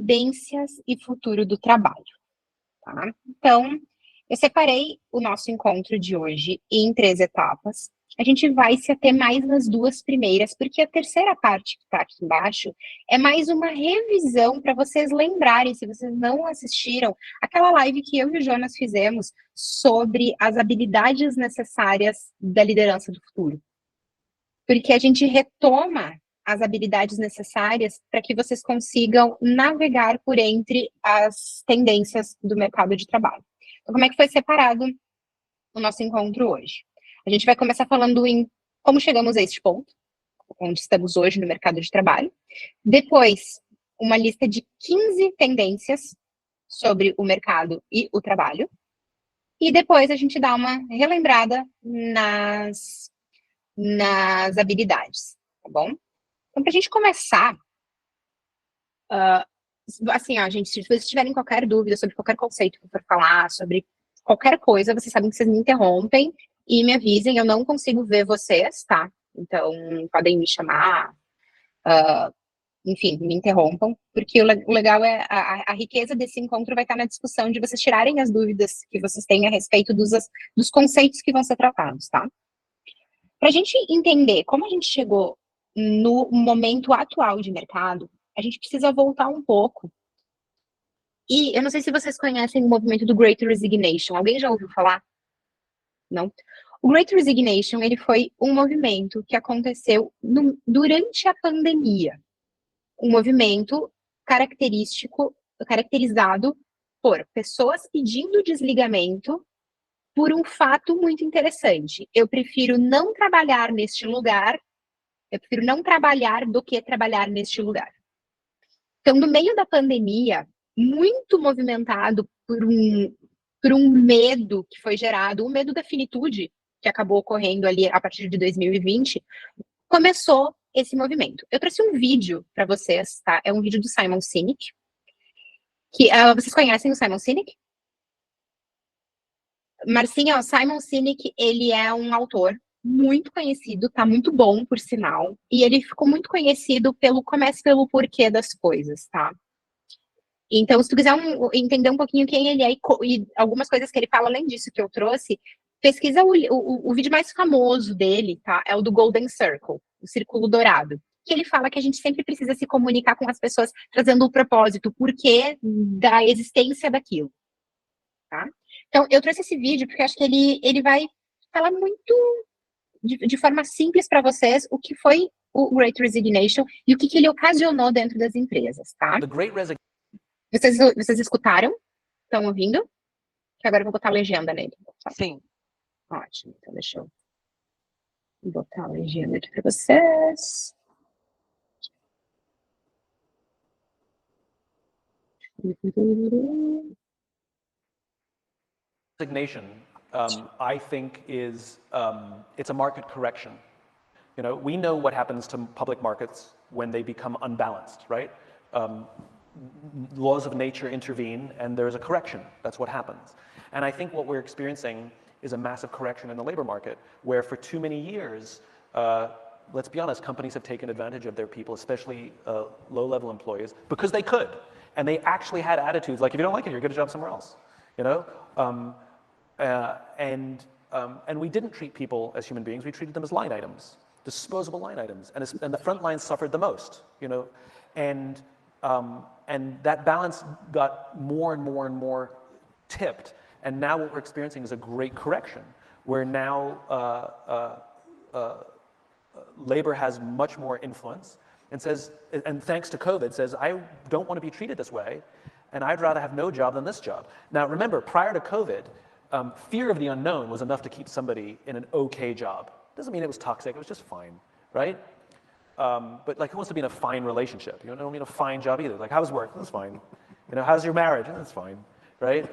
tendências e futuro do trabalho, tá? Então, eu separei o nosso encontro de hoje em 3 etapas. A gente vai se ater mais nas 2 primeiras, porque a terceira parte que está aqui embaixo é mais uma revisão para vocês lembrarem, se vocês não assistiram, aquela live que eu e o Jonas fizemos sobre as habilidades necessárias da liderança do futuro. Porque a gente retoma as habilidades necessárias para que vocês consigam navegar por entre as tendências do mercado de trabalho. Então, como é que foi separado o nosso encontro hoje? A gente vai começar falando em como chegamos a este ponto, onde estamos hoje no mercado de trabalho. Depois, uma lista de 15 tendências sobre o mercado e o trabalho. E depois a gente dá uma relembrada nas habilidades, tá bom? Então, para a gente começar, assim, ó, gente, se vocês tiverem qualquer dúvida sobre qualquer conceito que eu for falar, sobre qualquer coisa, vocês sabem que vocês me interrompem e me avisem, eu não consigo ver vocês, tá? Então, podem me chamar, enfim, me interrompam, porque o legal é, a riqueza desse encontro vai estar na discussão de vocês tirarem as dúvidas que vocês têm a respeito dos conceitos que vão ser tratados, tá? Para a gente entender como a gente chegou no momento atual de mercado, a gente precisa voltar um pouco. E eu não sei se vocês conhecem o movimento do Great Resignation. Alguém já ouviu falar? Não? O Great Resignation, ele foi um movimento que aconteceu durante a pandemia. Um movimento caracterizado por pessoas pedindo desligamento por um fato muito interessante. Eu prefiro não trabalhar neste lugar, eu prefiro não trabalhar do que trabalhar neste lugar. Então, no meio da pandemia, muito movimentado por um medo que foi gerado, o medo da finitude, que acabou ocorrendo ali a partir de 2020, começou esse movimento. Eu trouxe um vídeo para vocês, tá? É um vídeo do Simon Sinek, que vocês conhecem o Simon Sinek? Marcinha, o Simon Sinek, ele é um autor muito conhecido, tá muito bom, por sinal, e ele ficou muito conhecido comece pelo porquê das coisas, tá? Então, se tu quiser entender um pouquinho quem ele é e algumas coisas que ele fala além disso que eu trouxe, pesquisa o vídeo mais famoso dele, tá? É o do Golden Circle, o Círculo Dourado. Que ele fala que a gente sempre precisa se comunicar com as pessoas trazendo o propósito, o porquê da existência daquilo, tá? Então, eu trouxe esse vídeo porque eu acho que ele vai falar muito de forma simples para vocês o que foi o Great Resignation e o que ele ocasionou dentro das empresas, tá? Vocês escutaram? Estão ouvindo? Que agora eu vou botar a legenda nele. Sim. Ótimo. Então, deixa eu botar a legenda aqui para vocês. Resignation, I think is, it's a market correction. You know, we know what happens to public markets when they become unbalanced, right? Laws of nature intervene and there's a correction. That's what happens. And I think what we're experiencing is a massive correction in the labor market where for too many years, let's be honest, companies have taken advantage of their people, especially low-level employees, because they could. And they actually had attitudes like, if you don't like it, you're get a job somewhere else, you know? And we didn't treat people as human beings, we treated them as line items, disposable line items. And the front line suffered the most, you know? And that balance got more and more and more tipped. And now what we're experiencing is a great correction, where now labor has much more influence and says, and thanks to COVID, says, I don't want to be treated this way, and I'd rather have no job than this job. Now remember, prior to COVID, fear of the unknown was enough to keep somebody in an okay job. Doesn't mean it was toxic, it was just fine, right? But like, who wants to be in a fine relationship? You don't mean a fine job either. Like, how's work? That's fine. You know, how's your marriage? That's fine, right?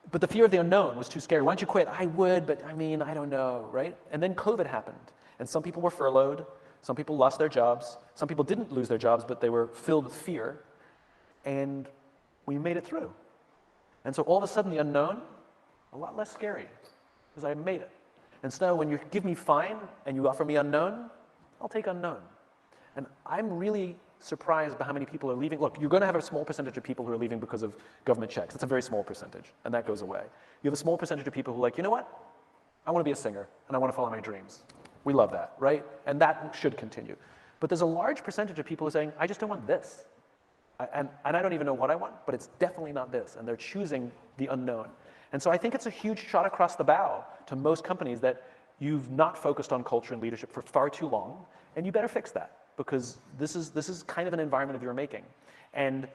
But the fear of the unknown was too scary. Why don't you quit? I would, but I mean, I don't know, right? And then COVID happened, and some people were furloughed, some people lost their jobs, some people didn't lose their jobs, but they were filled with fear, and we made it through. And so all of a sudden, the unknown, a lot less scary, because I made it. And so when you give me fine and you offer me unknown, I'll take unknown. And I'm really surprised by how many people are leaving. Look, you're going to have a small percentage of people who are leaving because of government checks. It's a very small percentage, and that goes away. You have a small percentage of people who are like, you know what? I want to be a singer, and I want to follow my dreams. We love that, right? And that should continue. But there's a large percentage of people who are saying, I just don't want this. And I don't even know what I want, but it's definitely not this. And they're choosing the unknown. And so I think it's a huge shot across the bow to most companies that you've not focused on culture and leadership for far too long, and you better fix that, because this is kind of an environment of your making. And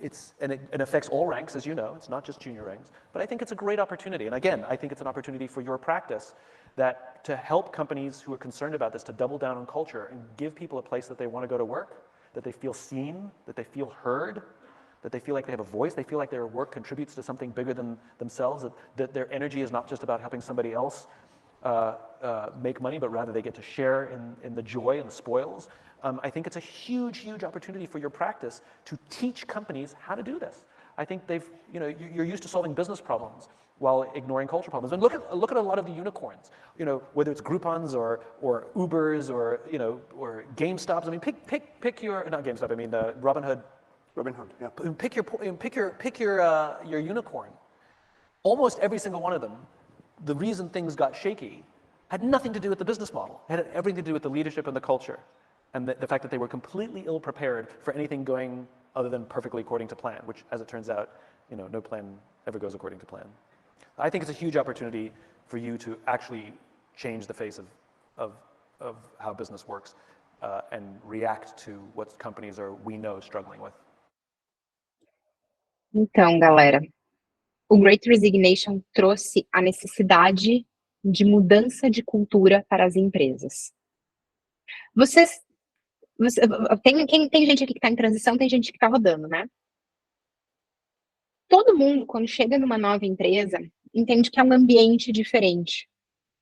it affects all ranks, as you know. It's not just junior ranks. But I think it's a great opportunity. And again, I think it's an opportunity for your practice that to help companies who are concerned about this to double down on culture and give people a place that they want to go to work, that they feel seen, that they feel heard, that they feel like they have a voice, they feel like their work contributes to something bigger than themselves, that their energy is not just about helping somebody else make money, but rather they get to share in the joy and the spoils. I think it's a huge, huge opportunity for your practice to teach companies how to do this. I think you're used to solving business problems while ignoring culture problems. And look at a lot of the unicorns, whether it's Groupons or Ubers or GameStops. I mean, pick your, not GameStop, I mean Robinhood. Robinhood, yeah. Pick your unicorn. Almost every single one of them, the reason things got shaky had nothing to do with the business model. It had everything to do with the leadership and the culture, and the fact that they were completely ill-prepared for anything going other than perfectly according to plan, which, as it turns out, no plan ever goes according to plan. I think it's a huge opportunity for you to actually change the face of how business works and react to what companies we know struggling with. Então, galera, o Great Resignation trouxe a necessidade de mudança de cultura para as empresas. Tem gente aqui que está em transição, tem gente que está rodando, né? Todo mundo, quando chega numa nova empresa, entende que é um ambiente diferente,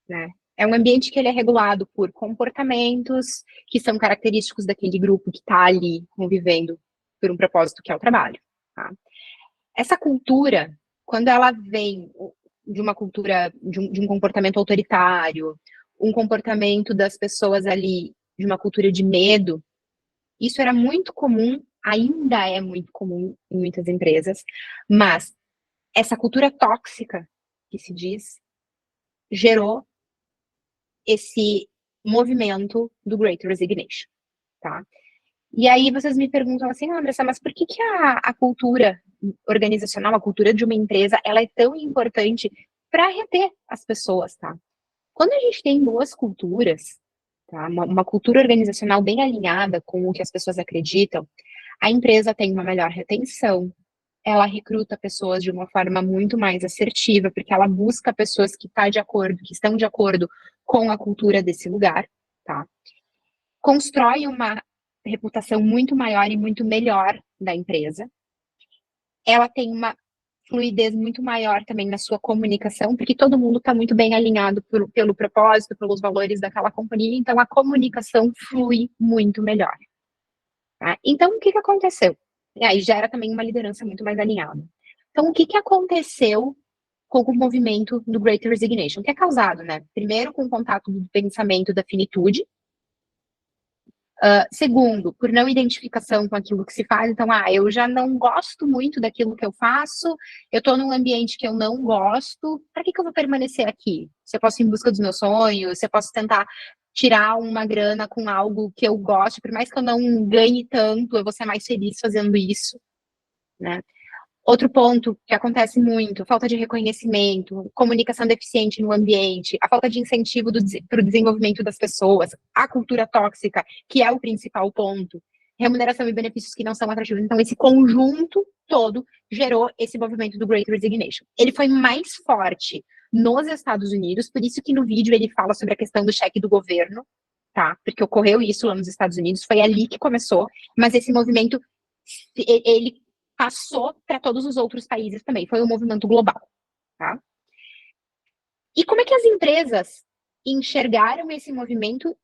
né? É um ambiente que ele é regulado por comportamentos que são característicos daquele grupo que está ali convivendo por um propósito que é o trabalho, tá? Essa cultura, quando ela vem de uma cultura, de um comportamento autoritário, um comportamento das pessoas ali, de uma cultura de medo, isso era muito comum, ainda é muito comum em muitas empresas, mas essa cultura tóxica, que se diz, gerou esse movimento do Great Resignation, tá? E aí vocês me perguntam assim, Andressa, mas por que a cultura organizacional, a cultura de uma empresa, ela é tão importante para reter as pessoas, tá? Quando a gente tem boas culturas, tá? Uma cultura organizacional bem alinhada com o que as pessoas acreditam, a empresa tem uma melhor retenção, ela recruta pessoas de uma forma muito mais assertiva, porque ela busca pessoas que estão de acordo com a cultura desse lugar, tá? Constrói uma reputação muito maior e muito melhor da empresa. Ela tem uma fluidez muito maior também na sua comunicação, porque todo mundo está muito bem alinhado pelo propósito, pelos valores daquela companhia, então a comunicação flui muito melhor. Tá? Então, o que aconteceu? E aí gera também uma liderança muito mais alinhada. Então, o que aconteceu com o movimento do Great Resignation? Que é causado, né? Primeiro, com o contato do pensamento da finitude. Segundo, por não identificação com aquilo que se faz. Então, eu já não gosto muito daquilo que eu faço, eu estou num ambiente que eu não gosto, para que eu vou permanecer aqui? Se eu posso ir em busca dos meus sonhos, se eu posso tentar tirar uma grana com algo que eu gosto, por mais que eu não ganhe tanto, eu vou ser mais feliz fazendo isso, né? Outro ponto que acontece muito, falta de reconhecimento, comunicação deficiente no ambiente, a falta de incentivo para o desenvolvimento das pessoas, a cultura tóxica, que é o principal ponto, remuneração e benefícios que não são atrativos. Então, esse conjunto todo gerou esse movimento do Great Resignation. Ele foi mais forte nos Estados Unidos, por isso que no vídeo ele fala sobre a questão do cheque do governo, tá? Porque ocorreu isso lá nos Estados Unidos, foi ali que começou, mas esse movimento, ele passou para todos os outros países também, foi um movimento global, tá? E como é que as empresas enxergaram esse movimento?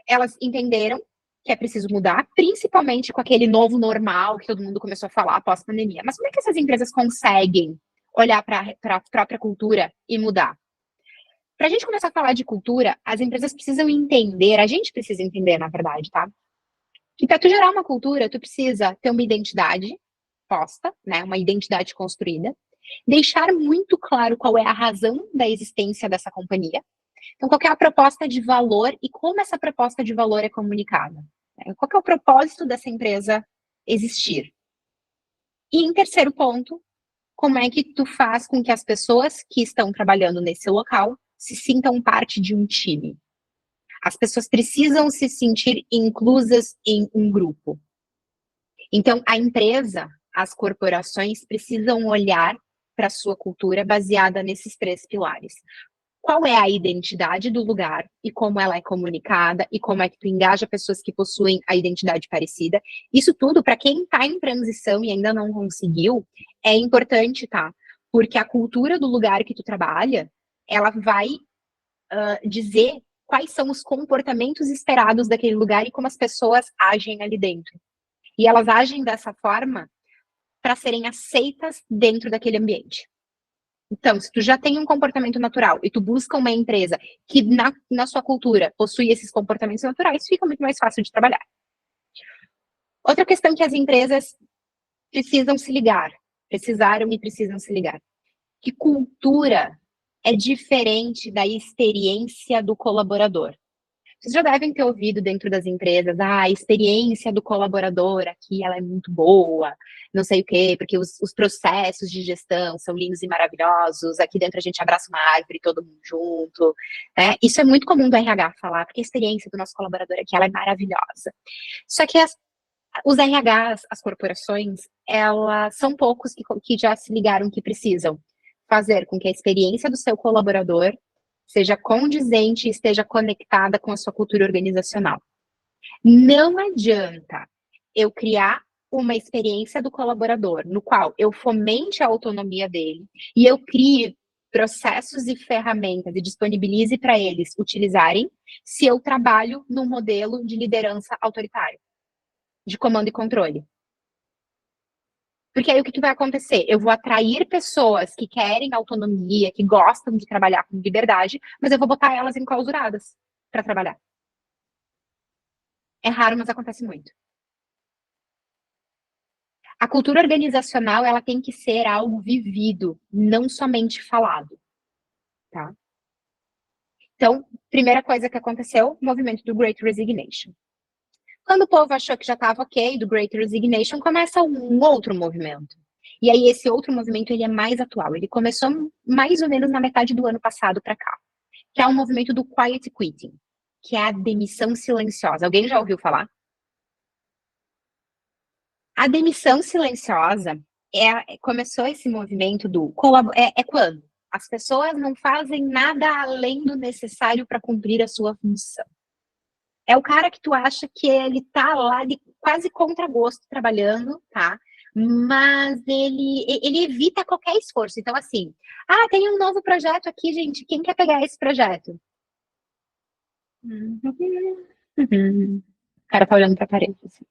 Elas entenderam que é preciso mudar, principalmente com aquele novo normal que todo mundo começou a falar após a pandemia. Mas como é que essas empresas conseguem olhar para a própria cultura e mudar? Para a gente começar a falar de cultura, as empresas precisam entender, a gente precisa entender, na verdade, tá? E para tu gerar uma cultura, tu precisa ter uma identidade posta, né? Uma identidade construída, deixar muito claro qual é a razão da existência dessa companhia. Então, qual é a proposta de valor e como essa proposta de valor é comunicada? Qual é o propósito dessa empresa existir? E em terceiro ponto, como é que tu faz com que as pessoas que estão trabalhando nesse local se sintam parte de um time? As pessoas precisam se sentir inclusas em um grupo. Então, a empresa, as corporações precisam olhar para a sua cultura baseada nesses três pilares. Qual é a identidade do lugar e como ela é comunicada e como é que tu engaja pessoas que possuem a identidade parecida. Isso tudo, para quem está em transição e ainda não conseguiu, é importante, tá? Porque a cultura do lugar que tu trabalha, ela vai dizer quais são os comportamentos esperados daquele lugar e como as pessoas agem ali dentro. E elas agem dessa forma para serem aceitas dentro daquele ambiente. Então, se tu já tem um comportamento natural e tu busca uma empresa que na sua cultura possui esses comportamentos naturais, fica muito mais fácil de trabalhar. Outra questão que as empresas precisam se ligar, precisaram e precisam se ligar, que cultura é diferente da experiência do colaborador. Vocês já devem ter ouvido dentro das empresas, a experiência do colaborador aqui, ela é muito boa, não sei o quê, porque os processos de gestão são lindos e maravilhosos, aqui dentro a gente abraça uma árvore, todo mundo junto, né? Isso é muito comum do RH falar, porque a experiência do nosso colaborador aqui, ela é maravilhosa. Só que os RHs, as corporações, elas são poucos que já se ligaram que precisam fazer com que a experiência do seu colaborador seja condizente e esteja conectada com a sua cultura organizacional. Não adianta eu criar uma experiência do colaborador no qual eu fomente a autonomia dele e eu crie processos e ferramentas e disponibilize para eles utilizarem se eu trabalho num modelo de liderança autoritário, de comando e controle. Porque aí o que vai acontecer? Eu vou atrair pessoas que querem autonomia, que gostam de trabalhar com liberdade, mas eu vou botar elas enclausuradas para trabalhar. É raro, mas acontece muito. A cultura organizacional, ela tem que ser algo vivido, não somente falado, tá? Então, primeira coisa que aconteceu, o movimento do Great Resignation. Quando o povo achou que já estava ok, do Great Resignation, começa um outro movimento. E aí esse outro movimento, ele é mais atual. Ele começou mais ou menos na metade do ano passado para cá, que é o movimento do Quiet Quitting, que é a demissão silenciosa. Alguém já ouviu falar? A demissão silenciosa começou esse movimento do quando as pessoas não fazem nada além do necessário para cumprir a sua função. É o cara que tu acha que ele tá lá de quase contra gosto trabalhando, tá? Mas ele evita qualquer esforço. Então, assim, tem um novo projeto aqui, gente. Quem quer pegar esse projeto? O cara tá olhando pra parede. Assim.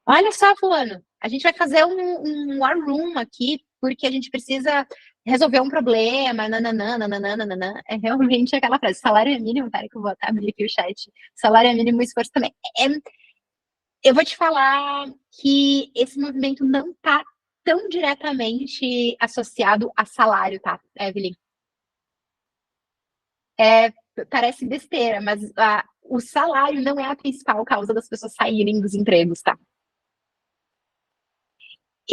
Olha só, fulano, a gente vai fazer um war room aqui, porque a gente precisa resolver um problema, nananã, nananã, nananã. É realmente aquela frase, salário é mínimo, cara, que eu vou até abrir aqui o chat. Salário é mínimo, esforço também. Eu vou te falar que esse movimento não está tão diretamente associado a salário, tá, Evelyn? Parece besteira, mas o salário não é a principal causa das pessoas saírem dos empregos, tá?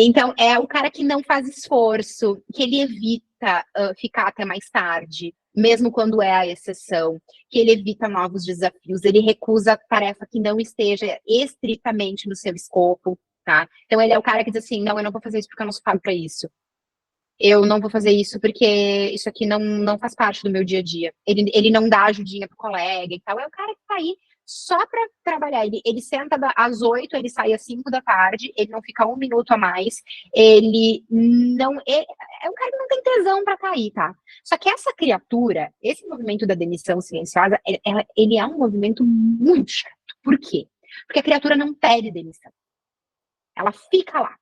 Então, é o cara que não faz esforço, que ele evita ficar até mais tarde, mesmo quando é a exceção, que ele evita novos desafios, ele recusa tarefa que não esteja estritamente no seu escopo, tá? Então, ele é o cara que diz assim, não, eu não vou fazer isso porque eu não sou pago para isso. Eu não vou fazer isso porque isso aqui não faz parte do meu dia a dia. Ele não dá ajudinha pro colega e tal. É o cara que tá aí só para trabalhar. Ele senta às 8, ele sai às 5 da tarde, ele não fica um minuto a mais, ele não. É um cara que não tem tesão para estar aí, tá? Só que essa criatura, esse movimento da demissão silenciosa, ele é um movimento muito chato. Por quê? Porque a criatura não pede demissão. Ela fica lá.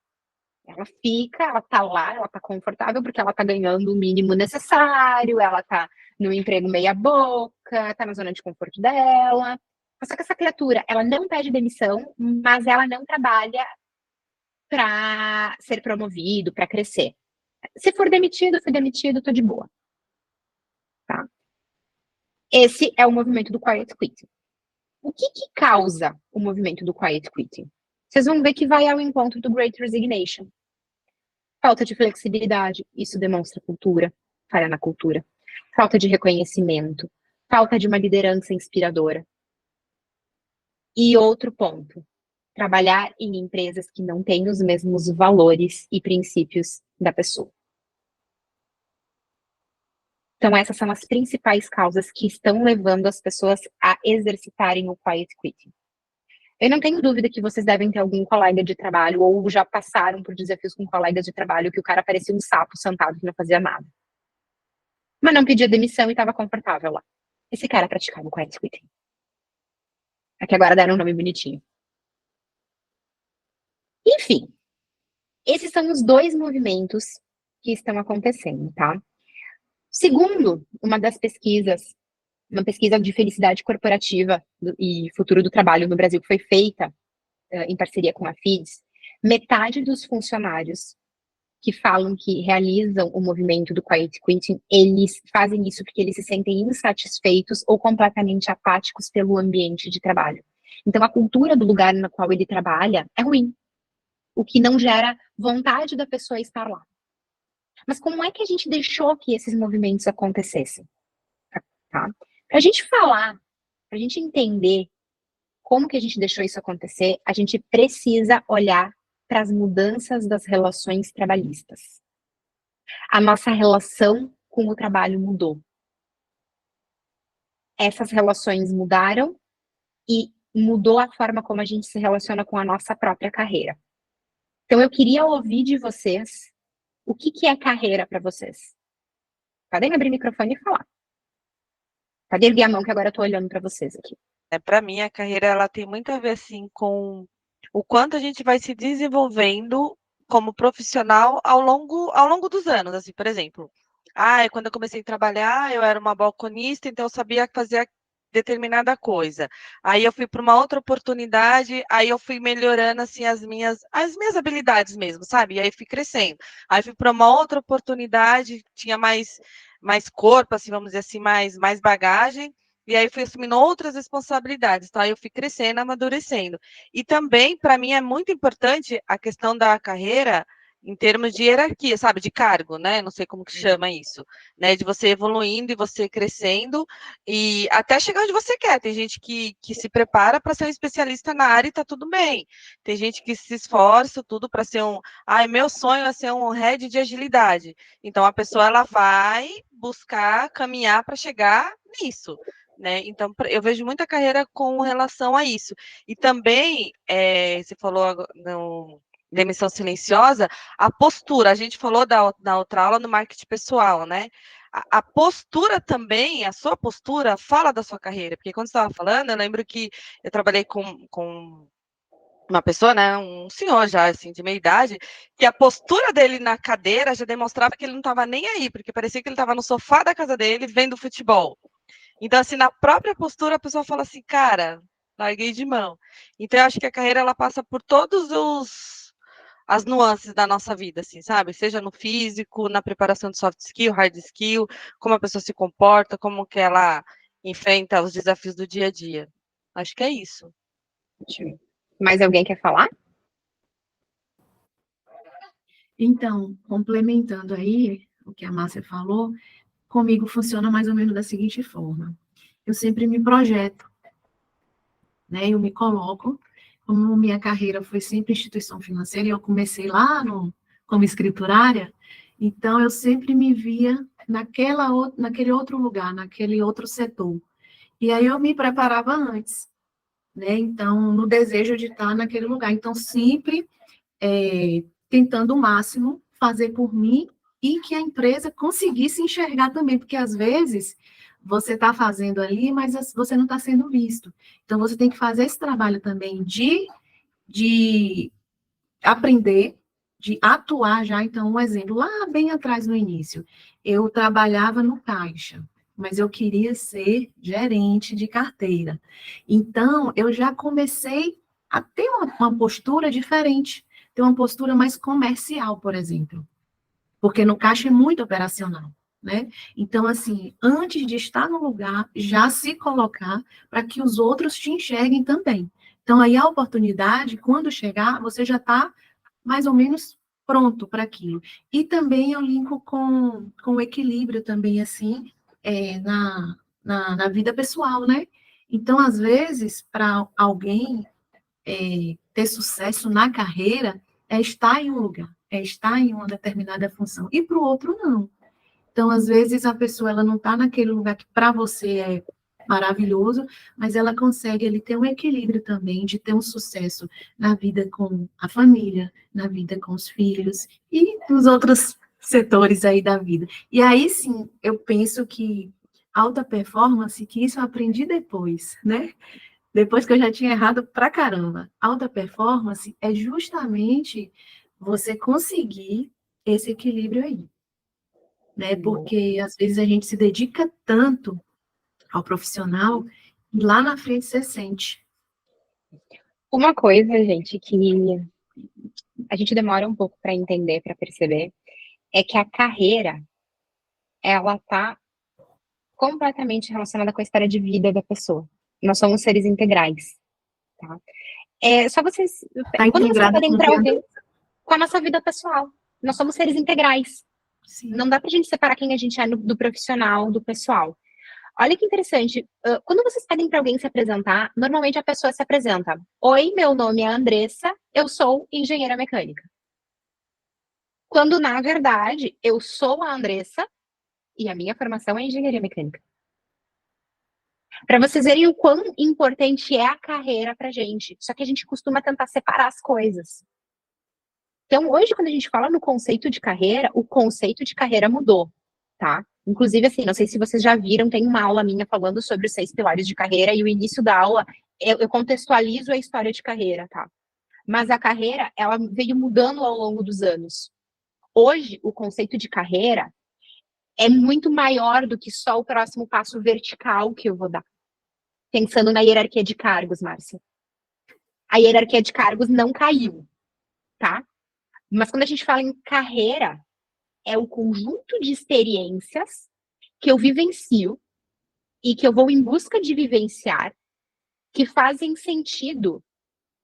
Ela tá lá, ela tá confortável porque ela tá ganhando o mínimo necessário, ela tá no emprego meia boca, tá na zona de conforto dela. Só que essa criatura, ela não pede demissão, mas ela não trabalha para ser promovido, para crescer. Se for demitido, fui demitido, tô de boa. Tá? Esse é o movimento do quiet quitting. O que causa o movimento do quiet quitting? Vocês vão ver que vai ao encontro do Great Resignation. Falta de flexibilidade, isso demonstra cultura, falha na cultura. Falta de reconhecimento, falta de uma liderança inspiradora. E outro ponto, trabalhar em empresas que não têm os mesmos valores e princípios da pessoa. Então, essas são as principais causas que estão levando as pessoas a exercitarem o quiet quitting. Eu não tenho dúvida que vocês devem ter algum colega de trabalho ou já passaram por desafios com colegas de trabalho que o cara parecia um sapo sentado que não fazia nada. Mas não pedia demissão e estava confortável lá. Esse cara praticava o quiet quitting. Aqui agora deram um nome bonitinho. Enfim, esses são os dois movimentos que estão acontecendo, tá? Segundo uma das pesquisas, uma pesquisa de felicidade corporativa e futuro do trabalho no Brasil que foi feita em parceria com a FIDS, metade dos funcionários que falam que realizam o movimento do quiet quitting, eles fazem isso porque eles se sentem insatisfeitos ou completamente apáticos pelo ambiente de trabalho. Então, a cultura do lugar no qual ele trabalha é ruim, o que não gera vontade da pessoa estar lá. Mas como é que a gente deixou que esses movimentos acontecessem? Tá? Para a gente falar, para a gente entender como que a gente deixou isso acontecer, a gente precisa olhar para as mudanças das relações trabalhistas. A nossa relação com o trabalho mudou. Essas relações mudaram e mudou a forma como a gente se relaciona com a nossa própria carreira. Então, eu queria ouvir de vocês o que é carreira para vocês. Podem abrir o microfone e falar. Pode erguer a mão que agora eu estou olhando para vocês aqui. Para mim, a carreira ela tem muito a ver assim, com o quanto a gente vai se desenvolvendo como profissional ao longo dos anos. Assim, por exemplo, quando eu comecei a trabalhar, eu era uma balconista, então eu sabia fazer determinada coisa. Aí eu fui para uma outra oportunidade, aí eu fui melhorando assim as minhas habilidades mesmo, sabe? E aí fui crescendo. Aí fui para uma outra oportunidade, tinha mais corpo, assim, vamos dizer assim, mais bagagem. E aí fui assumindo outras responsabilidades, tá? Eu fui crescendo, amadurecendo. E também, para mim, é muito importante a questão da carreira em termos de hierarquia, sabe? De cargo, né? Não sei como que chama isso, né? De você evoluindo e você crescendo e até chegar onde você quer. Tem gente que se prepara para ser um especialista na área e tá tudo bem. Tem gente que se esforça tudo para ser meu sonho é ser um head de agilidade. Então, a pessoa, ela vai buscar caminhar para chegar nisso. Né? Então, eu vejo muita carreira com relação a isso. E também, você falou no demissão silenciosa, a postura, a gente falou na outra aula no marketing pessoal, né? A postura também, a sua postura fala da sua carreira, porque quando você estava falando, eu lembro que eu trabalhei com uma pessoa, né, um senhor já, assim, de meia idade, que a postura dele na cadeira já demonstrava que ele não estava nem aí, porque parecia que ele estava no sofá da casa dele vendo futebol. Então, assim, na própria postura, a pessoa fala assim, cara, larguei de mão. Então, eu acho que a carreira, ela passa por todos as nuances da nossa vida, assim, sabe? Seja no físico, na preparação de soft skill, hard skill, como a pessoa se comporta, como que ela enfrenta os desafios do dia a dia. Acho que é isso. Mais alguém quer falar? Então, complementando aí o que a Márcia falou, comigo funciona mais ou menos da seguinte forma. Eu sempre me projeto, né? Eu me coloco, como minha carreira foi sempre instituição financeira, e eu comecei lá como escriturária, então eu sempre me via naquele outro lugar, naquele outro setor. E aí eu me preparava antes, né? Então, no desejo de estar naquele lugar. Então, sempre tentando o máximo fazer por mim e que a empresa conseguisse enxergar também, porque às vezes você está fazendo ali, mas você não está sendo visto. Então, você tem que fazer esse trabalho também de aprender, de atuar já. Então, um exemplo, lá bem atrás no início, eu trabalhava no caixa. mas eu queria ser gerente de carteira. Então, eu já comecei a ter uma postura diferente, ter uma postura mais comercial, por exemplo, porque no caixa é muito operacional, né? Então, assim, antes de estar no lugar, já se colocar para que os outros te enxerguem também. Então, aí a oportunidade, quando chegar, você já está mais ou menos pronto para aquilo. E também eu linko com o equilíbrio também, assim, na vida pessoal, né? Então, às vezes, para alguém ter sucesso na carreira, é estar em um lugar, é estar em uma determinada função, e para o outro, não. Então, às vezes, a pessoa ela não está naquele lugar que para você é maravilhoso, mas ela consegue ali ter um equilíbrio também de ter um sucesso na vida com a família, na vida com os filhos e nos outros setores aí da vida. E aí sim, eu penso que alta performance, que isso eu aprendi depois, né? Depois que eu já tinha errado pra caramba. Alta performance é justamente você conseguir esse equilíbrio aí, né? Porque às vezes a gente se dedica tanto ao profissional, e lá na frente você sente. Uma coisa, gente, que a gente demora um pouco para entender, para perceber, é que a carreira, ela tá completamente relacionada com a história de vida da pessoa. Nós somos seres integrais, tá? É só vocês, Tá quando vocês integrada pedem com para vida? alguém, com a nossa vida pessoal, nós somos seres integrais. Sim. Não dá pra gente separar quem a gente é do profissional, do pessoal. Olha que interessante, quando vocês pedem para alguém se apresentar, normalmente a pessoa se apresenta: oi, meu nome é Andressa, eu sou engenheira mecânica. Quando, na verdade, eu sou a Andressa e a minha formação é engenharia mecânica. Para vocês verem o quão importante é a carreira pra gente. Só que a gente costuma tentar separar as coisas. Então, hoje, quando a gente fala no conceito de carreira, o conceito de carreira mudou, tá? Inclusive, assim, não sei se vocês já viram, tem uma aula minha falando sobre os 6 pilares de carreira, e o início da aula, eu contextualizo a história de carreira, tá? Mas a carreira, ela veio mudando ao longo dos anos. Hoje, o conceito de carreira é muito maior do que só o próximo passo vertical que eu vou dar. Pensando na hierarquia de cargos, Márcia. A hierarquia de cargos não caiu, tá? Mas quando a gente fala em carreira, é o conjunto de experiências que eu vivencio e que eu vou em busca de vivenciar, que fazem sentido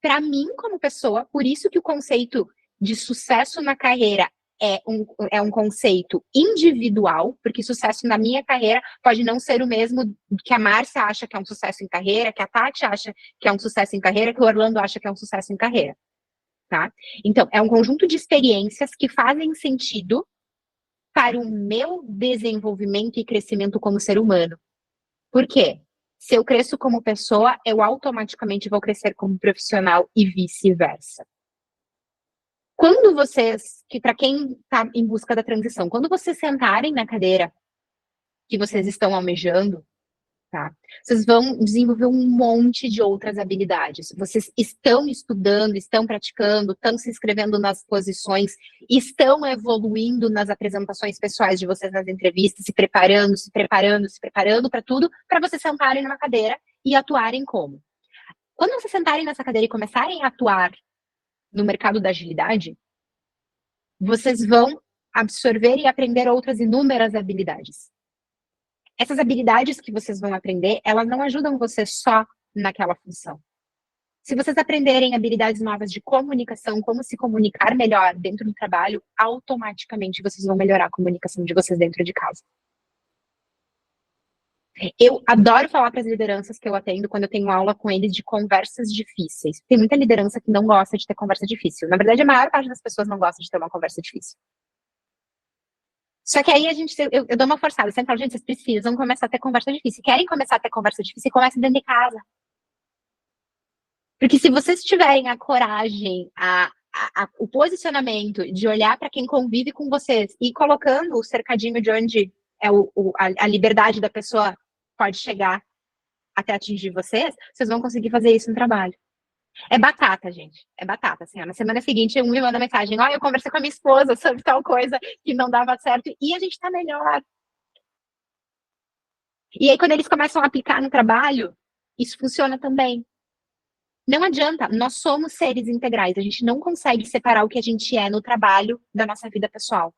para mim como pessoa. Por isso que o conceito de sucesso na carreira é um conceito individual, porque sucesso na minha carreira pode não ser o mesmo que a Márcia acha que é um sucesso em carreira, que a Tati acha que é um sucesso em carreira, que o Orlando acha que é um sucesso em carreira, tá? Então, é um conjunto de experiências que fazem sentido para o meu desenvolvimento e crescimento como ser humano. Por quê? Se eu cresço como pessoa, eu automaticamente vou crescer como profissional e vice-versa. Quando vocês, que para quem está em busca da transição, quando vocês sentarem na cadeira que vocês estão almejando, tá? Vocês vão desenvolver um monte de outras habilidades. Vocês estão estudando, estão praticando, estão se inscrevendo nas posições, estão evoluindo nas apresentações pessoais de vocês nas entrevistas, se preparando para tudo, para vocês sentarem numa cadeira e atuarem como? Quando vocês sentarem nessa cadeira e começarem a atuar no mercado da agilidade, vocês vão absorver e aprender outras inúmeras habilidades. Essas habilidades que vocês vão aprender, elas não ajudam você só naquela função. Se vocês aprenderem habilidades novas de comunicação, como se comunicar melhor dentro do trabalho, automaticamente vocês vão melhorar a comunicação de vocês dentro de casa. Eu adoro falar para as lideranças que eu atendo quando eu tenho aula com eles de conversas difíceis. Tem muita liderança que não gosta de ter conversa difícil. Na verdade, a maior parte das pessoas não gosta de ter uma conversa difícil. Só que aí eu dou uma forçada. Eu sempre falo, gente, vocês precisam começar a ter conversa difícil. Querem começar a ter conversa difícil, comecem dentro de casa. Porque se vocês tiverem a coragem, o posicionamento de olhar para quem convive com vocês e colocando o cercadinho de onde a liberdade da pessoa pode chegar até atingir vocês, vocês vão conseguir fazer isso no trabalho. É batata, gente. É batata. Assim, ó, na semana seguinte, um me manda mensagem: ó, eu conversei com a minha esposa sobre tal coisa que não dava certo e a gente tá melhor. E aí, quando eles começam a aplicar no trabalho, isso funciona também. Não adianta, nós somos seres integrais, a gente não consegue separar o que a gente é no trabalho da nossa vida pessoal.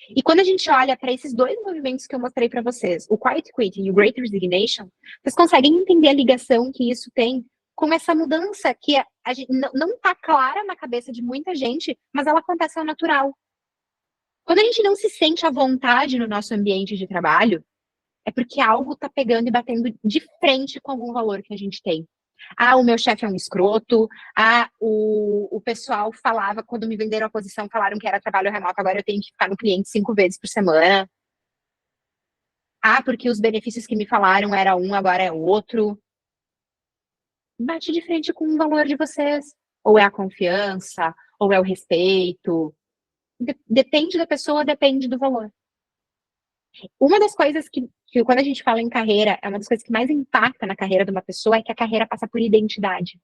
E quando a gente olha para esses dois movimentos que eu mostrei para vocês, o Quiet Quitting e o Great Resignation, vocês conseguem entender a ligação que isso tem com essa mudança que a gente não está clara na cabeça de muita gente, mas ela acontece ao natural. Quando a gente não se sente à vontade no nosso ambiente de trabalho, é porque algo está pegando e batendo de frente com algum valor que a gente tem. Ah, o meu chefe é um escroto. Ah, o pessoal falava, quando me venderam a posição, falaram que era trabalho remoto, agora eu tenho que ficar no cliente 5 vezes por semana. Ah, porque os benefícios que me falaram era um, agora é outro. Bate de frente com o valor de vocês. Ou é a confiança, ou é o respeito. Depende da pessoa, depende do valor. Uma das coisas que quando a gente fala em carreira, é uma das coisas que mais impacta na carreira de uma pessoa é que a carreira passa por identidade.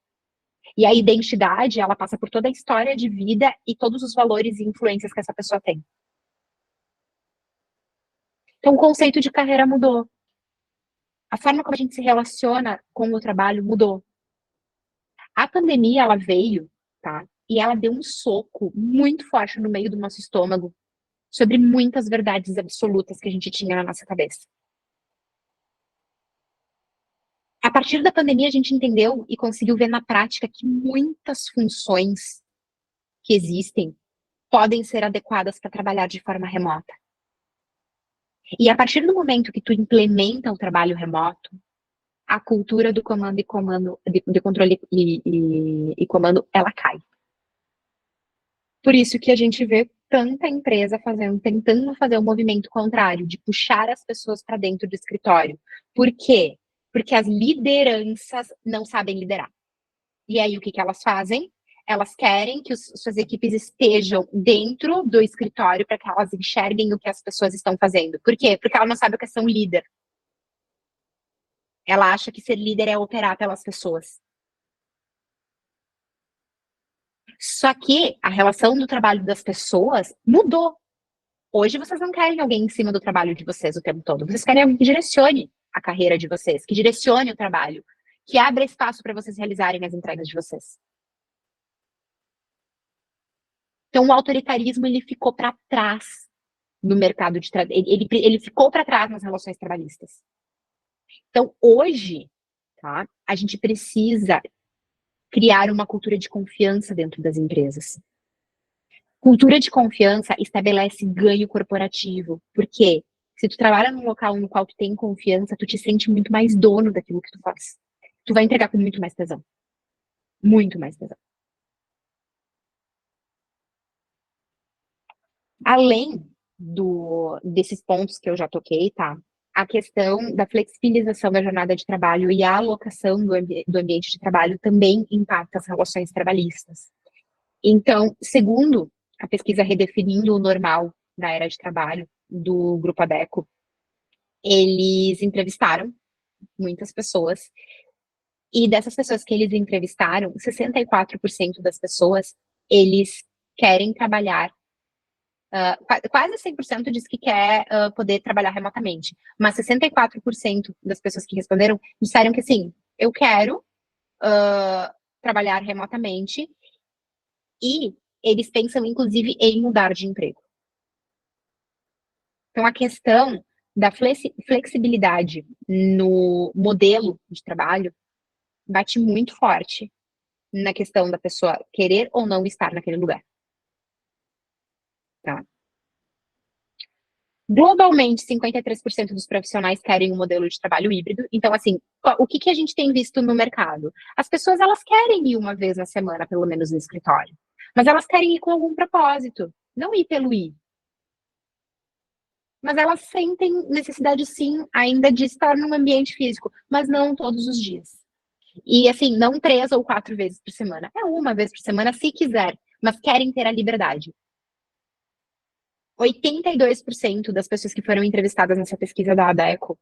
E a identidade, ela passa por toda a história de vida e todos os valores e influências que essa pessoa tem. Então, o conceito de carreira mudou. A forma como a gente se relaciona com o trabalho mudou. A pandemia, ela veio, tá? E ela deu um soco muito forte no meio do nosso estômago sobre muitas verdades absolutas que a gente tinha na nossa cabeça. A partir da pandemia, a gente entendeu e conseguiu ver na prática que muitas funções que existem podem ser adequadas para trabalhar de forma remota. E a partir do momento que tu implementa o trabalho remoto, a cultura do comando e comando, de controle e comando, ela cai. Por isso que a gente vê tanta empresa tentando fazer o movimento contrário, de puxar as pessoas para dentro do escritório. Por quê? Porque as lideranças não sabem liderar. E aí, o que elas fazem? Elas querem que suas equipes estejam dentro do escritório para que elas enxerguem o que as pessoas estão fazendo. Por quê? Porque ela não sabe o que é ser um líder. Ela acha que ser líder é operar pelas pessoas. Só que a relação do trabalho das pessoas mudou. Hoje vocês não querem alguém em cima do trabalho de vocês o tempo todo. Vocês querem alguém que direcione a carreira de vocês, que direcione o trabalho, que abra espaço para vocês realizarem as entregas de vocês. Então, o autoritarismo, ele ficou para trás no mercado de trabalho. Ele ficou para trás nas relações trabalhistas. Então, hoje, tá, a gente precisa criar uma cultura de confiança dentro das empresas. Cultura de confiança estabelece ganho corporativo. Por quê? Se tu trabalha num local no qual tu tem confiança, tu te sente muito mais dono daquilo que tu faz. Tu vai entregar com muito mais tesão. Muito mais tesão. Além desses pontos que eu já toquei, tá? A questão da flexibilização da jornada de trabalho e a alocação do ambiente de trabalho também impacta as relações trabalhistas. Então, segundo a pesquisa Redefinindo o Normal da Era de Trabalho, do Grupo Adecco, eles entrevistaram muitas pessoas, e dessas pessoas que eles entrevistaram, 64% das pessoas, eles querem trabalhar, quase 100% diz que quer poder trabalhar remotamente, mas 64% das pessoas que responderam disseram que sim, eu quero trabalhar remotamente, e eles pensam, inclusive, em mudar de emprego. Então, a questão da flexibilidade no modelo de trabalho bate muito forte na questão da pessoa querer ou não estar naquele lugar. Tá? Globalmente, 53% dos profissionais querem um modelo de trabalho híbrido. Então, assim, o que a gente tem visto no mercado? As pessoas, elas querem ir uma vez na semana, pelo menos, no escritório. Mas elas querem ir com algum propósito. Não ir pelo ir. Mas elas sentem necessidade, sim, ainda de estar num ambiente físico. Mas não todos os dias. E, assim, não 3 ou 4 vezes por semana. É uma vez por semana, se quiser. Mas querem ter a liberdade. 82% das pessoas que foram entrevistadas nessa pesquisa da Adecco,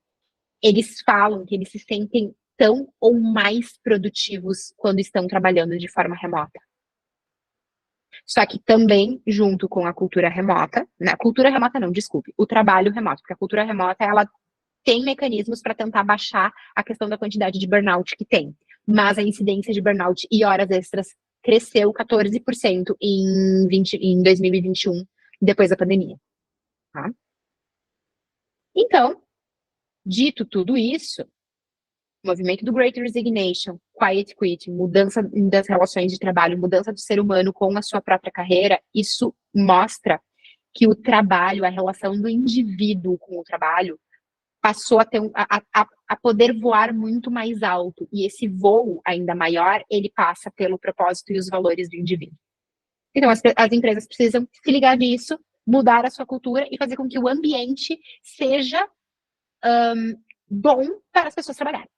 eles falam que eles se sentem tão ou mais produtivos quando estão trabalhando de forma remota. Só que também, junto com a cultura remota, né? Cultura remota não, desculpe, o trabalho remoto, porque a cultura remota, ela tem mecanismos para tentar baixar a questão da quantidade de burnout que tem. Mas a incidência de burnout e horas extras cresceu 14% em 2021, depois da pandemia. Tá? Então, dito tudo isso, o movimento do Great Resignation, Quiet Quitting, mudança das relações de trabalho, mudança do ser humano com a sua própria carreira, isso mostra que o trabalho, a relação do indivíduo com o trabalho, passou a ter a poder voar muito mais alto. E esse voo ainda maior, ele passa pelo propósito e os valores do indivíduo. Então, as empresas precisam se ligar nisso, mudar a sua cultura e fazer com que o ambiente seja bom para as pessoas trabalharem.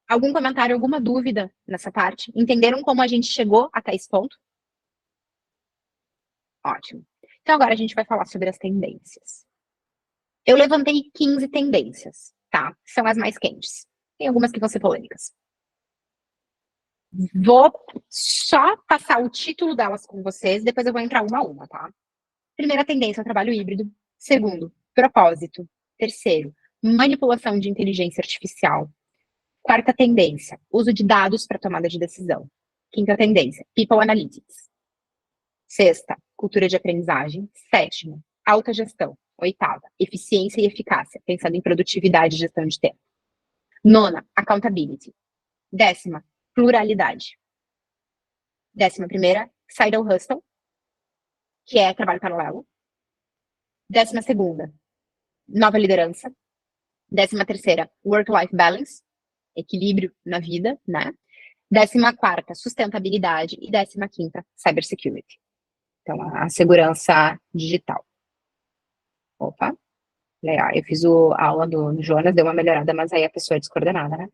Algum comentário, alguma dúvida nessa parte? Entenderam como a gente chegou até esse ponto? Ótimo. Então, agora a gente vai falar sobre as tendências. Eu levantei 15 tendências, tá? São as mais quentes. Tem algumas que vão ser polêmicas. Vou só passar o título delas com vocês, depois eu vou entrar uma a uma, tá? Primeira tendência, trabalho híbrido. Segundo, propósito. Terceiro, manipulação de inteligência artificial. Quarta tendência, uso de dados para tomada de decisão. Quinta tendência, people analytics. Sexta, cultura de aprendizagem. Sétima, alta gestão. Oitava, eficiência e eficácia, pensando em produtividade e gestão de tempo. Nona, accountability. Décima, pluralidade. 11ª, side hustle, que é trabalho paralelo. 12ª, nova liderança. 13ª, work-life balance, equilíbrio na vida, né? 14ª, sustentabilidade. E 15ª, cybersecurity. Então, a segurança digital. Opa, legal. Eu fiz a aula do Jonas, deu uma melhorada, mas aí a pessoa é descoordenada, né?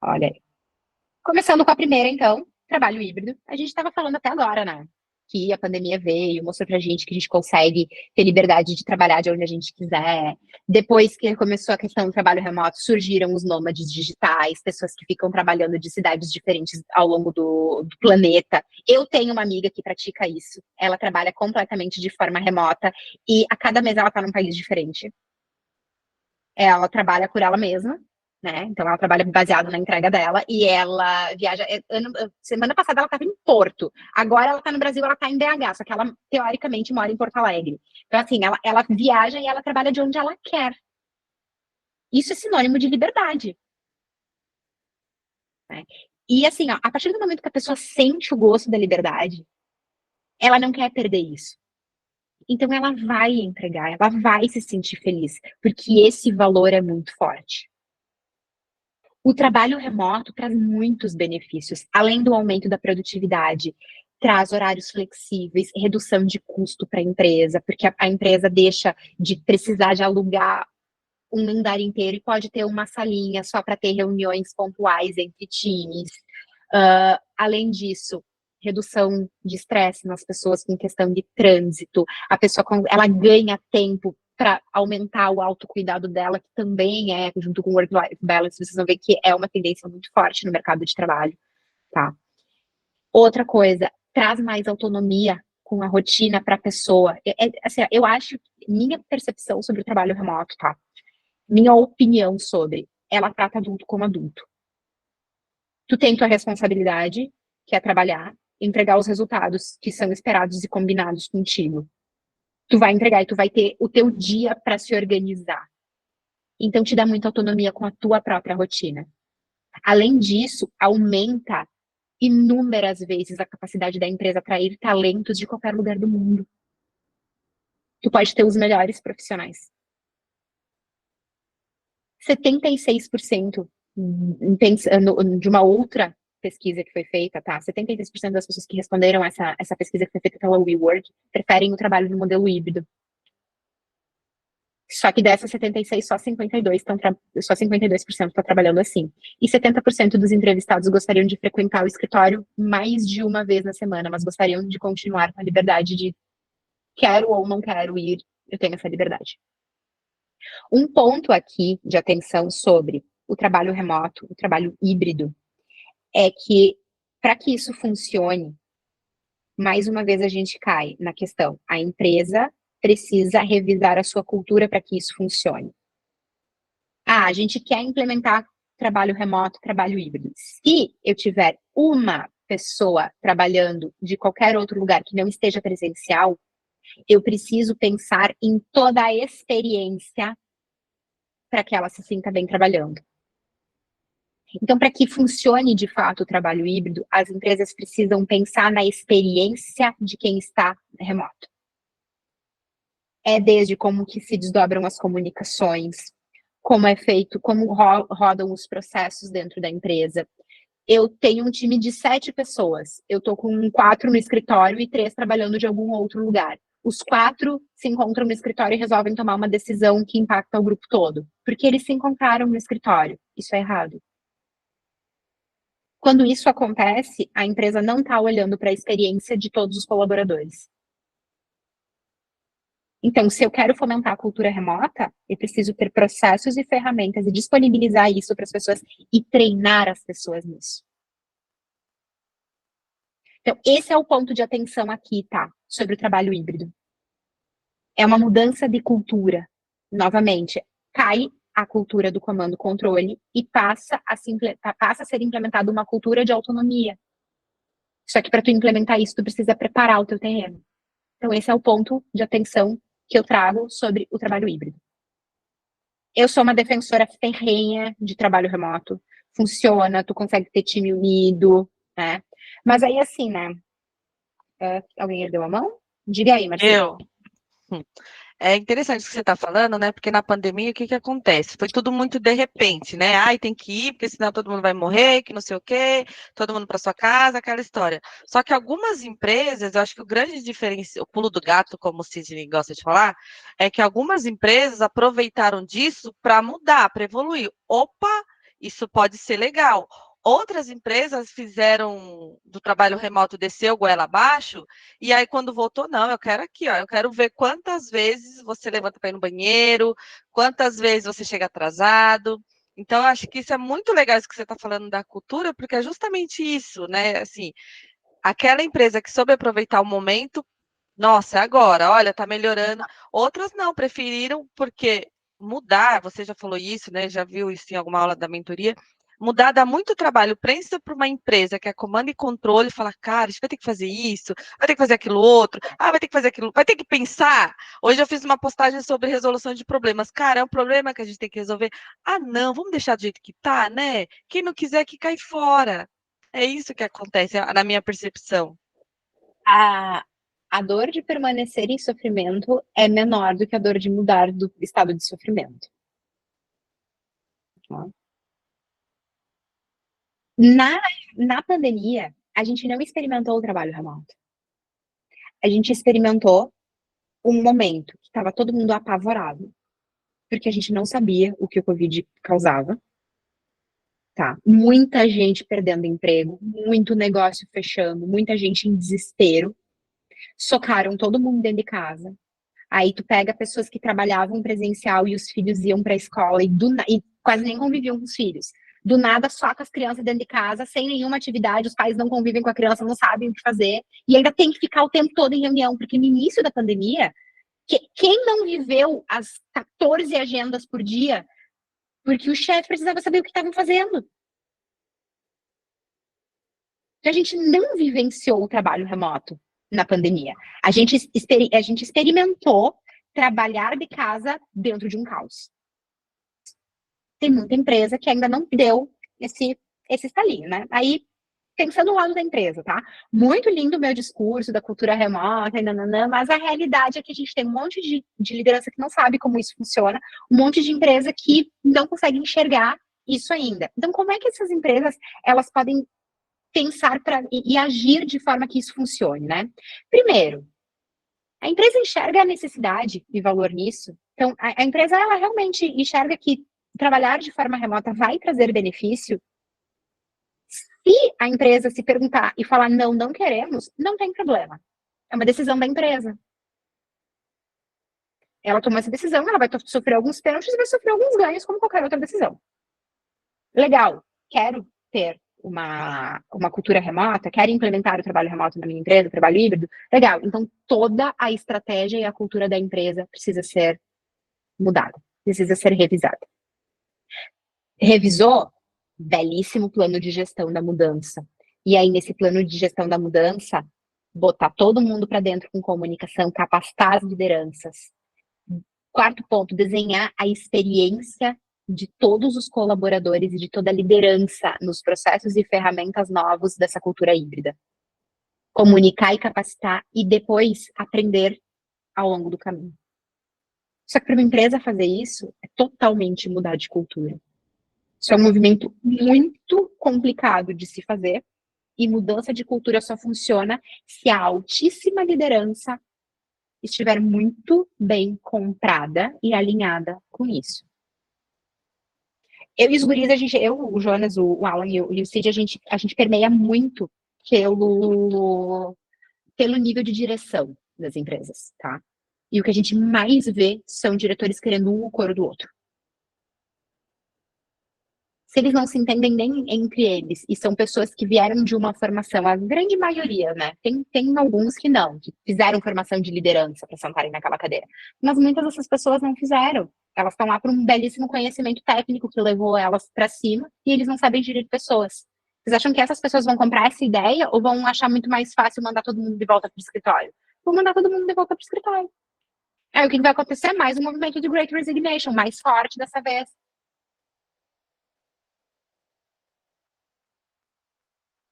Olha aí. Começando com a primeira, então, trabalho híbrido. A gente estava falando até agora, né? Que a pandemia veio, mostrou pra gente que a gente consegue ter liberdade de trabalhar de onde a gente quiser. Depois que começou a questão do trabalho remoto, surgiram os nômades digitais, pessoas que ficam trabalhando de cidades diferentes ao longo do planeta. Eu tenho uma amiga que pratica isso. Ela trabalha completamente de forma remota e a cada mês ela tá num país diferente. Ela trabalha por ela mesma, né? Então ela trabalha baseado na entrega dela e ela viaja. Semana passada ela estava em Porto, agora ela está no Brasil, ela está em BH, só que ela teoricamente mora em Porto Alegre. Então, assim, ela viaja e ela trabalha de onde ela quer. Isso é sinônimo de liberdade. Né? E assim, ó, a partir do momento que a pessoa sente o gosto da liberdade, ela não quer perder isso. Então ela vai entregar, ela vai se sentir feliz, porque esse valor é muito forte. O trabalho remoto traz muitos benefícios, além do aumento da produtividade, traz horários flexíveis, redução de custo para a empresa, porque a empresa deixa de precisar de alugar um andar inteiro e pode ter uma salinha só para ter reuniões pontuais entre times. Além disso, redução de estresse nas pessoas com questão de trânsito, a pessoa ela ganha tempo para aumentar o autocuidado dela, que também é, junto com o work-life balance, vocês vão ver que é uma tendência muito forte no mercado de trabalho, tá? Outra coisa, traz mais autonomia com a rotina para a pessoa. Assim, eu acho, minha percepção sobre o trabalho remoto, tá? Minha opinião sobre, ela trata adulto como adulto. Tu tem tua responsabilidade, que é trabalhar, entregar os resultados que são esperados e combinados contigo. Tu vai entregar e tu vai ter o teu dia para se organizar. Então, te dá muita autonomia com a tua própria rotina. Além disso, aumenta inúmeras vezes a capacidade da empresa atrair talentos de qualquer lugar do mundo. Tu pode ter os melhores profissionais. 76% de uma outra pesquisa que foi feita, tá? 76% das pessoas que responderam essa pesquisa que foi feita pela WeWork preferem o trabalho no modelo híbrido. Só que dessas 76, só 52% está trabalhando assim. E 70% dos entrevistados gostariam de frequentar o escritório mais de uma vez na semana, mas gostariam de continuar com a liberdade de quero ou não quero ir, eu tenho essa liberdade. Um ponto aqui de atenção sobre o trabalho remoto, o trabalho híbrido, é que, para que isso funcione, mais uma vez a gente cai na questão, a empresa precisa revisar a sua cultura para que isso funcione. A gente quer implementar trabalho remoto, trabalho híbrido. Se eu tiver uma pessoa trabalhando de qualquer outro lugar que não esteja presencial, eu preciso pensar em toda a experiência para que ela se sinta bem trabalhando. Então, para que funcione de fato o trabalho híbrido, as empresas precisam pensar na experiência de quem está remoto. É desde como que se desdobram as comunicações, como é feito, como rodam os processos dentro da empresa. Eu tenho um time de 7 pessoas. Eu estou com 4 no escritório e 3 trabalhando de algum outro lugar. Os 4 se encontram no escritório e resolvem tomar uma decisão que impacta o grupo todo. Porque eles se encontraram no escritório. Isso é errado. Quando isso acontece, a empresa não está olhando para a experiência de todos os colaboradores. Então, se eu quero fomentar a cultura remota, eu preciso ter processos e ferramentas e disponibilizar isso para as pessoas e treinar as pessoas nisso. Então, esse é o ponto de atenção aqui, tá? Sobre o trabalho híbrido. É uma mudança de cultura. Novamente, cai a cultura do comando-controle e passa a ser implementada uma cultura de autonomia. Só que para tu implementar isso, tu precisa preparar o teu terreno. Então, esse é o ponto de atenção que eu trago sobre o trabalho híbrido. Eu sou uma defensora ferrenha de trabalho remoto. Funciona, tu consegue ter time unido, né? Mas aí, assim, né? Alguém ergueu a mão? Diga aí, Marcelo. Eu. É interessante o que você está falando, né? Porque na pandemia, o que acontece? Foi tudo muito de repente, né? Ai, tem que ir, porque senão todo mundo vai morrer, que não sei o quê, todo mundo para sua casa, aquela história. Só que algumas empresas, eu acho que o grande diferencial, o pulo do gato, como o Sidney gosta de falar, é que algumas empresas aproveitaram disso para mudar, para evoluir. Opa, isso pode ser legal. Outras empresas fizeram do trabalho remoto descer o goela abaixo, e aí quando voltou, não, eu quero aqui, ó, eu quero ver quantas vezes você levanta para ir no banheiro, quantas vezes você chega atrasado. Então, eu acho que isso é muito legal, isso que você está falando da cultura, porque é justamente isso, né? Assim, aquela empresa que soube aproveitar o momento, nossa, agora, olha, tá melhorando. Outras não, preferiram, porque mudar, você já falou isso, né? Já viu isso em alguma aula da mentoria. Mudar dá muito trabalho, pensa para uma empresa que é comando e controle, fala, cara, a gente vai ter que fazer isso, vai ter que fazer aquilo outro, vai ter que fazer aquilo, vai ter que pensar. Hoje eu fiz uma postagem sobre resolução de problemas. Cara, é um problema que a gente tem que resolver. Ah, não, vamos deixar do jeito que tá, né? Quem não quiser que cai fora. É isso que acontece, na minha percepção. A dor de permanecer em sofrimento é menor do que a dor de mudar do estado de sofrimento. Na pandemia, a gente não experimentou o trabalho remoto. A gente experimentou um momento que estava todo mundo apavorado, porque a gente não sabia o que o Covid causava. Tá? Muita gente perdendo emprego, muito negócio fechando, muita gente em desespero. Socaram todo mundo dentro de casa. Aí tu pega pessoas que trabalhavam presencial e os filhos iam para a escola e quase nem conviviam com os filhos. Do nada, só com as crianças dentro de casa, sem nenhuma atividade, os pais não convivem com a criança, não sabem o que fazer, e ainda tem que ficar o tempo todo em reunião, porque no início da pandemia, quem não viveu as 14 agendas por dia, porque o chefe precisava saber o que estavam fazendo. A gente não vivenciou o trabalho remoto na pandemia. A gente experimentou trabalhar de casa dentro de um caos. Tem muita empresa que ainda não deu esse estalinho, né? Aí, pensando no lado da empresa, tá? Muito lindo o meu discurso da cultura remota, mas a realidade é que a gente tem um monte de liderança que não sabe como isso funciona, um monte de empresa que não consegue enxergar isso ainda. Então, como é que essas empresas, elas podem pensar e agir de forma que isso funcione, né? Primeiro, a empresa enxerga a necessidade e valor nisso. Então, a empresa, ela realmente enxerga que trabalhar de forma remota vai trazer benefício. Se a empresa se perguntar e falar, não, não queremos, não tem problema. É uma decisão da empresa. Ela tomou essa decisão, ela vai sofrer alguns pênaltis e vai sofrer alguns ganhos, como qualquer outra decisão. Legal, quero ter uma cultura remota, quero implementar o trabalho remoto na minha empresa, o trabalho híbrido, legal. Então, toda a estratégia e a cultura da empresa precisa ser mudada, precisa ser revisada. Revisou? Belíssimo plano de gestão da mudança. E aí, nesse plano de gestão da mudança, botar todo mundo para dentro com comunicação, capacitar as lideranças. Quarto ponto, desenhar a experiência de todos os colaboradores e de toda a liderança nos processos e ferramentas novos dessa cultura híbrida. Comunicar e capacitar e depois aprender ao longo do caminho. Só que para uma empresa fazer isso é totalmente mudar de cultura. Isso é um movimento muito complicado de se fazer e mudança de cultura só funciona se a altíssima liderança estiver muito bem comprada e alinhada com isso. Eu e os guris, o Jonas, o Alan e o Cid, a gente permeia muito pelo nível de direção das empresas, tá? E o que a gente mais vê são diretores querendo um o coro do outro. Se eles não se entendem nem entre eles, e são pessoas que vieram de uma formação, a grande maioria, né? Tem alguns que não, que fizeram formação de liderança para sentarem naquela cadeira. Mas muitas dessas pessoas não fizeram. Elas estão lá por um belíssimo conhecimento técnico que levou elas para cima, e eles não sabem gerir pessoas. Vocês acham que essas pessoas vão comprar essa ideia ou vão achar muito mais fácil mandar todo mundo de volta para o escritório? Vão mandar todo mundo de volta para o escritório. Aí o que vai acontecer? Mais um movimento de Great Resignation, mais forte dessa vez.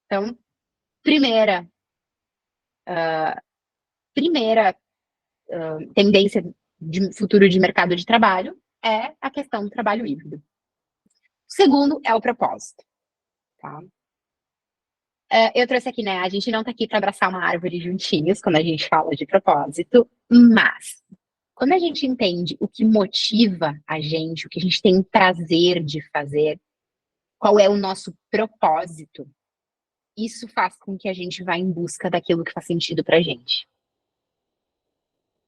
Então, primeira tendência de futuro de mercado de trabalho é a questão do trabalho híbrido. O segundo é o propósito. Tá? Eu trouxe aqui, né? A gente não está aqui para abraçar uma árvore juntinhos quando a gente fala de propósito, mas quando a gente entende o que motiva a gente, o que a gente tem prazer de fazer, qual é o nosso propósito, isso faz com que a gente vá em busca daquilo que faz sentido pra gente.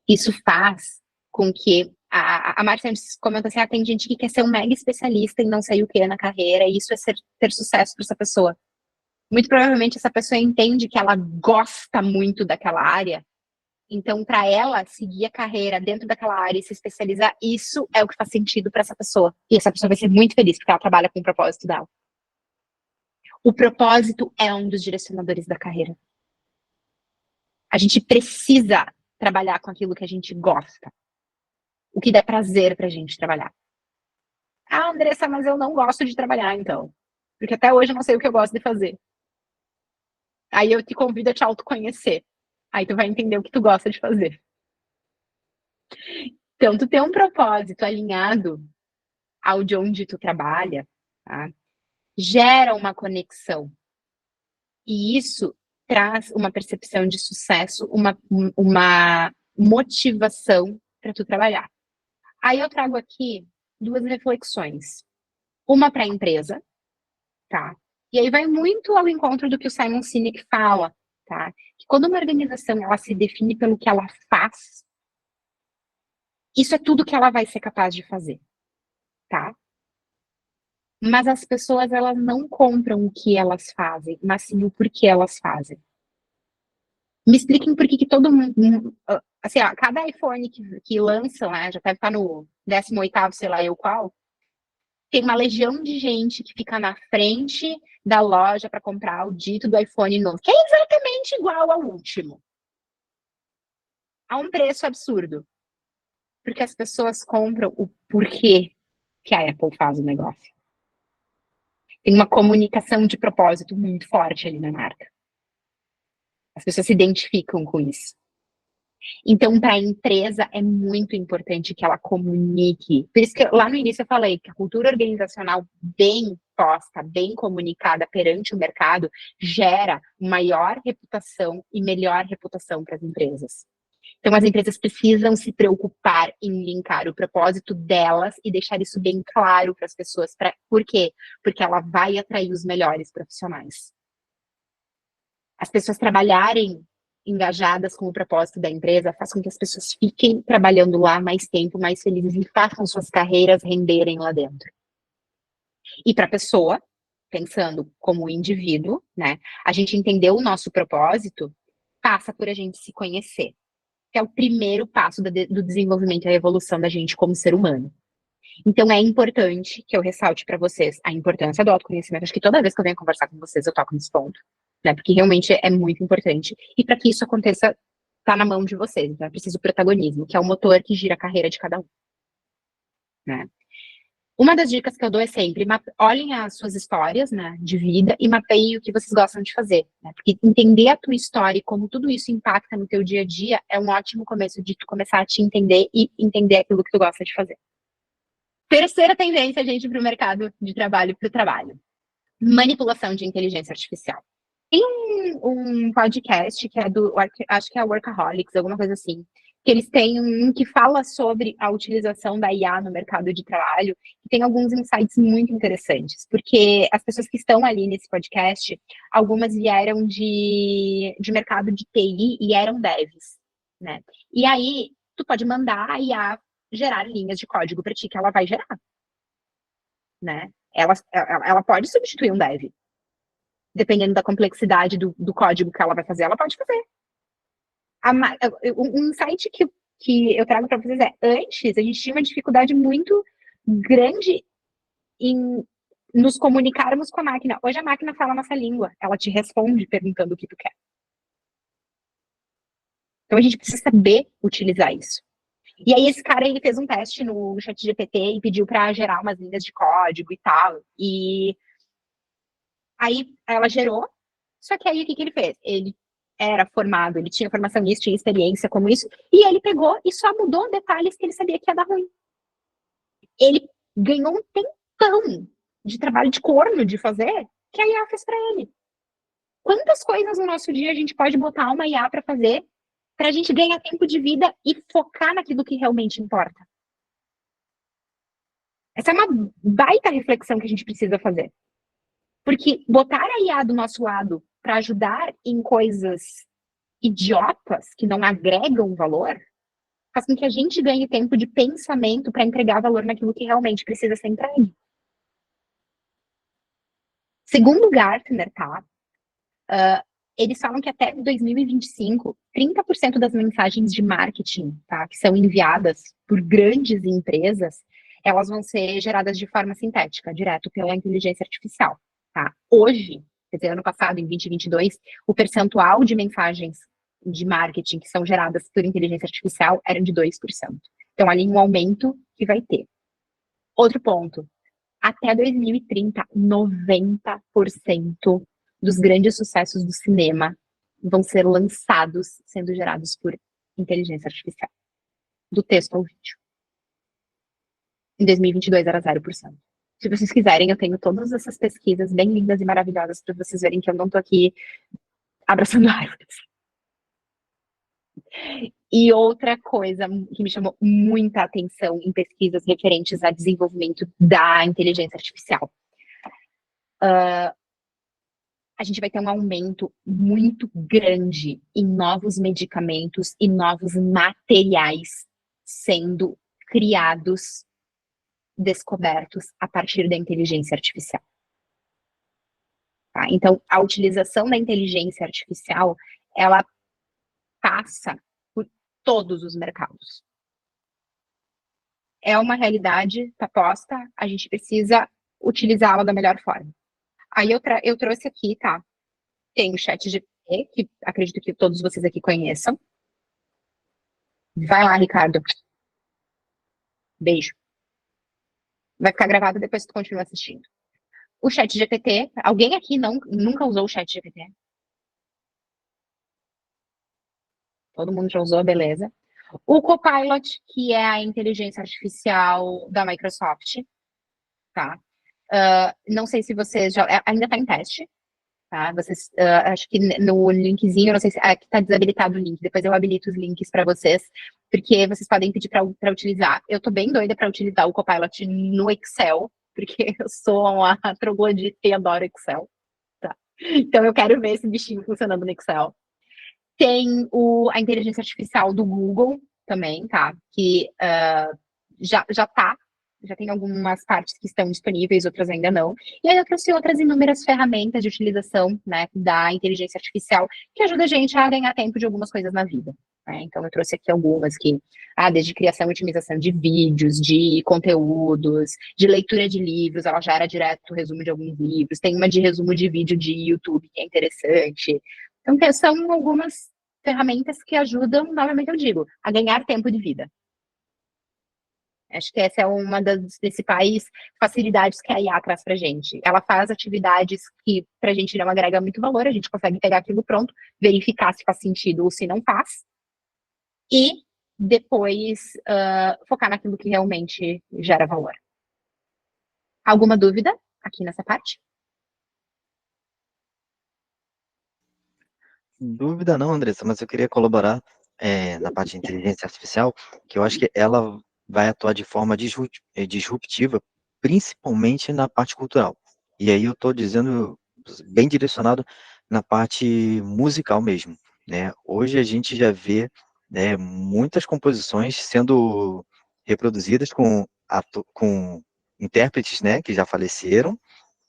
Isso faz com que a Márcia comentou assim, tem gente que quer ser um mega especialista em não sei o que na carreira, e isso é ter sucesso para essa pessoa. Muito provavelmente essa pessoa entende que ela gosta muito daquela área, então para ela seguir a carreira dentro daquela área e se especializar, isso é o que faz sentido para essa pessoa. E essa pessoa vai ser muito feliz porque ela trabalha com o propósito dela. O propósito é um dos direcionadores da carreira. A gente precisa trabalhar com aquilo que a gente gosta. O que dá prazer pra gente trabalhar. Ah, Andressa, mas eu não gosto de trabalhar, então. Porque até hoje eu não sei o que eu gosto de fazer. Aí eu te convido a te autoconhecer. Aí tu vai entender o que tu gosta de fazer. Então, tu ter um propósito alinhado ao de onde tu trabalha, tá? Gera uma conexão. E isso traz uma percepção de sucesso, uma motivação para tu trabalhar. Aí eu trago aqui duas reflexões. Uma para a empresa, tá? E aí vai muito ao encontro do que o Simon Sinek fala, tá? Que quando uma organização ela se define pelo que ela faz, isso é tudo que ela vai ser capaz de fazer, tá? Mas as pessoas, elas não compram o que elas fazem, mas sim o porquê elas fazem. Me expliquem por que todo mundo... Assim, ó, cada iPhone que lança, né, já deve estar no 18º, sei lá eu qual, tem uma legião de gente que fica na frente da loja para comprar o dito do iPhone novo, que é exatamente igual ao último. A um preço absurdo. Porque as pessoas compram o porquê que a Apple faz o negócio. Tem uma comunicação de propósito muito forte ali na marca. As pessoas se identificam com isso. Então, para a empresa, é muito importante que ela comunique. Por isso que lá no início eu falei que a cultura organizacional bem posta, bem comunicada perante o mercado, gera maior reputação e melhor reputação para as empresas. Então, as empresas precisam se preocupar em linkar o propósito delas e deixar isso bem claro para as pessoas. Por quê? Porque ela vai atrair os melhores profissionais. As pessoas trabalharem engajadas com o propósito da empresa faz com que as pessoas fiquem trabalhando lá mais tempo, mais felizes e façam suas carreiras renderem lá dentro. E para a pessoa, pensando como indivíduo, né? A gente entender o nosso propósito, passa por a gente se conhecer, que é o primeiro passo do desenvolvimento e a evolução da gente como ser humano. Então, é importante que eu ressalte para vocês a importância do autoconhecimento. Acho que toda vez que eu venho conversar com vocês, eu toco nesse ponto, né? Porque realmente é muito importante. E para que isso aconteça, tá na mão de vocês. Então, é preciso protagonismo, que é o motor que gira a carreira de cada um, né? Uma das dicas que eu dou é sempre, olhem as suas histórias, né, de vida e mapeiem o que vocês gostam de fazer, né? Porque entender a tua história e como tudo isso impacta no teu dia a dia é um ótimo começo de tu começar a te entender e entender aquilo que tu gosta de fazer. Terceira tendência, gente, para o mercado de trabalho e para o trabalho. Manipulação de inteligência artificial. Tem um podcast que é acho que é Workaholics, alguma coisa assim, que eles têm um que fala sobre a utilização da IA no mercado de trabalho, e tem alguns insights muito interessantes, porque as pessoas que estão ali nesse podcast, algumas vieram de mercado de TI e eram devs, né? E aí, tu pode mandar a IA gerar linhas de código para ti, que ela vai gerar, né? Ela pode substituir um dev. Dependendo da complexidade do código que ela vai fazer, ela pode fazer. Um insight que eu trago para vocês é, antes a gente tinha uma dificuldade muito grande em nos comunicarmos com a máquina. Hoje a máquina fala a nossa língua, ela te responde perguntando o que tu quer. Então a gente precisa saber utilizar isso. E aí esse cara, ele fez um teste no ChatGPT e pediu para gerar umas linhas de código e tal, e aí ela gerou, só que aí o que ele fez? Ele era formado, ele tinha formação nisso, tinha experiência como isso, e ele pegou e só mudou detalhes que ele sabia que ia dar ruim. Ele ganhou um tempão de trabalho de corno de fazer, que a IA fez para ele. Quantas coisas no nosso dia a gente pode botar uma IA para fazer, para a gente ganhar tempo de vida e focar naquilo que realmente importa? Essa é uma baita reflexão que a gente precisa fazer. Porque botar a IA do nosso lado para ajudar em coisas idiotas que não agregam valor, faz com que a gente ganhe tempo de pensamento para entregar valor naquilo que realmente precisa ser entregue. Segundo Gartner, tá? Eles falam que até 2025, 30% das mensagens de marketing, tá, que são enviadas por grandes empresas, elas vão ser geradas de forma sintética, direto pela inteligência artificial. Tá? Hoje, quer dizer, ano passado, em 2022, o percentual de mensagens de marketing que são geradas por inteligência artificial eram de 2%. Então, ali um aumento que vai ter. Outro ponto, até 2030, 90% dos grandes sucessos do cinema vão ser lançados sendo gerados por inteligência artificial, do texto ao vídeo. Em 2022 era 0%. Se vocês quiserem, eu tenho todas essas pesquisas bem lindas e maravilhosas para vocês verem que eu não estou aqui abraçando árvores. E outra coisa que me chamou muita atenção em pesquisas referentes a desenvolvimento da inteligência artificial. A gente vai ter um aumento muito grande em novos medicamentos e novos materiais sendo criados, descobertos a partir da inteligência artificial. Tá? Então, a utilização da inteligência artificial, ela passa por todos os mercados. É uma realidade, está posta, a gente precisa utilizá-la da melhor forma. Aí eu trouxe aqui, tá? Tem o ChatGPT, que acredito que todos vocês aqui conheçam. Vai lá, Ricardo. Beijo. Vai ficar gravado, depois tu continua assistindo. O ChatGPT, alguém aqui nunca usou o ChatGPT? Todo mundo já usou, beleza. O Copilot, que é a inteligência artificial da Microsoft, tá? Não sei se vocês já... Ainda está em teste, tá? Vocês, acho que no linkzinho, não sei se aqui está desabilitado o link, depois eu habilito os links para vocês, porque vocês podem pedir para utilizar. Eu tô bem doida para utilizar o Copilot no Excel, porque eu sou uma troglodita e adoro Excel, tá? Então eu quero ver esse bichinho funcionando no Excel. Tem a inteligência artificial do Google também, tá? Que já já tem algumas partes que estão disponíveis, outras ainda não. E aí eu trouxe outras inúmeras ferramentas de utilização, né, da inteligência artificial que ajuda a gente a ganhar tempo de algumas coisas na vida. Né? Então eu trouxe aqui algumas que, desde criação e otimização de vídeos, de conteúdos, de leitura de livros, ela já era direto resumo de alguns livros, tem uma de resumo de vídeo de YouTube que é interessante. Então são algumas ferramentas que ajudam, novamente eu digo, a ganhar tempo de vida. Acho que essa é uma das principais facilidades que a IA traz para a gente. Ela faz atividades que para a gente não agrega muito valor, a gente consegue pegar aquilo pronto, verificar se faz sentido ou se não faz, e depois focar naquilo que realmente gera valor. Alguma dúvida aqui nessa parte? Dúvida não, Andressa, mas eu queria colaborar na parte de inteligência artificial, que eu acho que ela vai atuar de forma disruptiva, principalmente na parte cultural. E aí eu estou dizendo bem direcionado na parte musical mesmo, né? Hoje a gente já vê, né, muitas composições sendo reproduzidas com intérpretes, né, que já faleceram,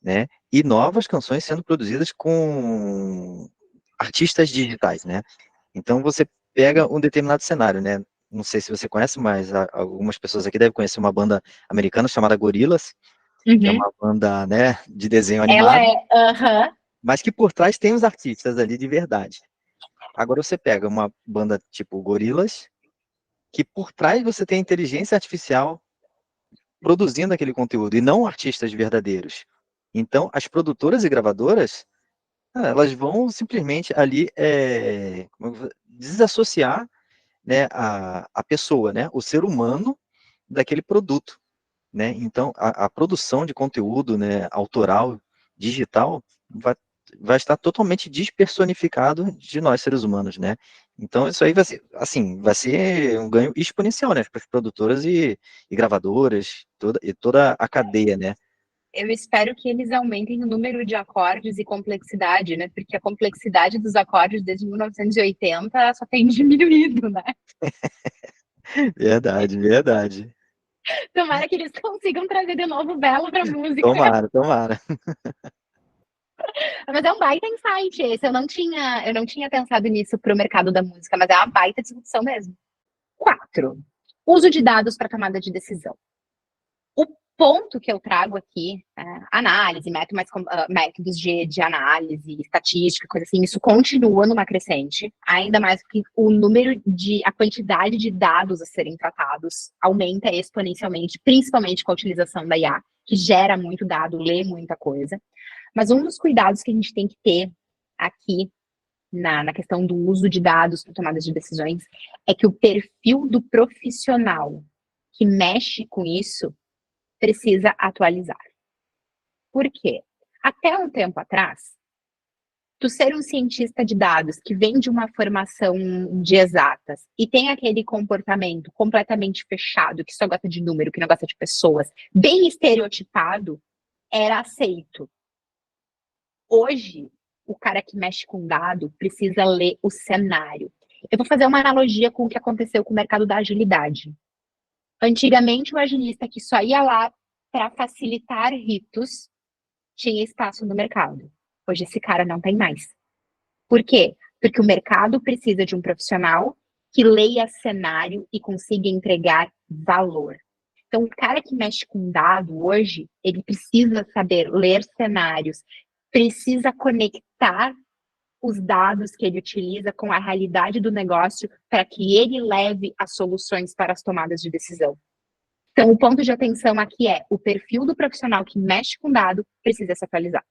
né, e novas canções sendo produzidas com artistas digitais, né? Então você pega um determinado cenário, né? Não sei se você conhece, mas algumas pessoas aqui devem conhecer uma banda americana chamada Gorillaz, que é uma banda, né, de desenho animado, mas que por trás tem os artistas ali de verdade. Agora você pega uma banda tipo Gorillaz, que por trás você tem inteligência artificial produzindo aquele conteúdo, e não artistas verdadeiros. Então, as produtoras e gravadoras, elas vão simplesmente ali desassociar, né, a pessoa, né, o ser humano daquele produto, né? Então, a produção de conteúdo, né, autoral, digital, vai estar totalmente despersonificado de nós, seres humanos, né? Então, isso aí vai ser, assim, vai ser um ganho exponencial, né, para as produtoras e gravadoras, toda a cadeia, né? Eu espero que eles aumentem o número de acordes e complexidade, né? Porque a complexidade dos acordes desde 1980 só tem diminuído, né? Verdade, verdade. Tomara que eles consigam trazer de novo belo para a música. Tomara, tomara. Mas é um baita insight esse. Eu não tinha pensado nisso para o mercado da música, mas é uma baita disrupção mesmo. 4. Uso de dados para tomada de decisão. O ponto que eu trago aqui, análise, métodos de análise, estatística, coisa assim, isso continua numa crescente, ainda mais porque a quantidade de dados a serem tratados aumenta exponencialmente, principalmente com a utilização da IA, que gera muito dado, lê muita coisa. Mas um dos cuidados que a gente tem que ter aqui na questão do uso de dados para tomadas de decisões é que o perfil do profissional que mexe com isso precisa atualizar. Por quê? Até um tempo atrás, tu ser um cientista de dados que vem de uma formação de exatas e tem aquele comportamento completamente fechado, que só gosta de número, que não gosta de pessoas, bem estereotipado, era aceito. Hoje, o cara que mexe com dado precisa ler o cenário. Eu vou fazer uma analogia com o que aconteceu com o mercado da agilidade. Antigamente, o agilista que só ia lá para facilitar ritos tinha espaço no mercado. Hoje, esse cara não tem mais. Por quê? Porque o mercado precisa de um profissional que leia cenário e consiga entregar valor. Então, o cara que mexe com dado hoje, ele precisa saber ler cenários, precisa conectar os dados que ele utiliza com a realidade do negócio para que ele leve as soluções para as tomadas de decisão. Então, o ponto de atenção aqui é o perfil do profissional que mexe com dado precisa se atualizar.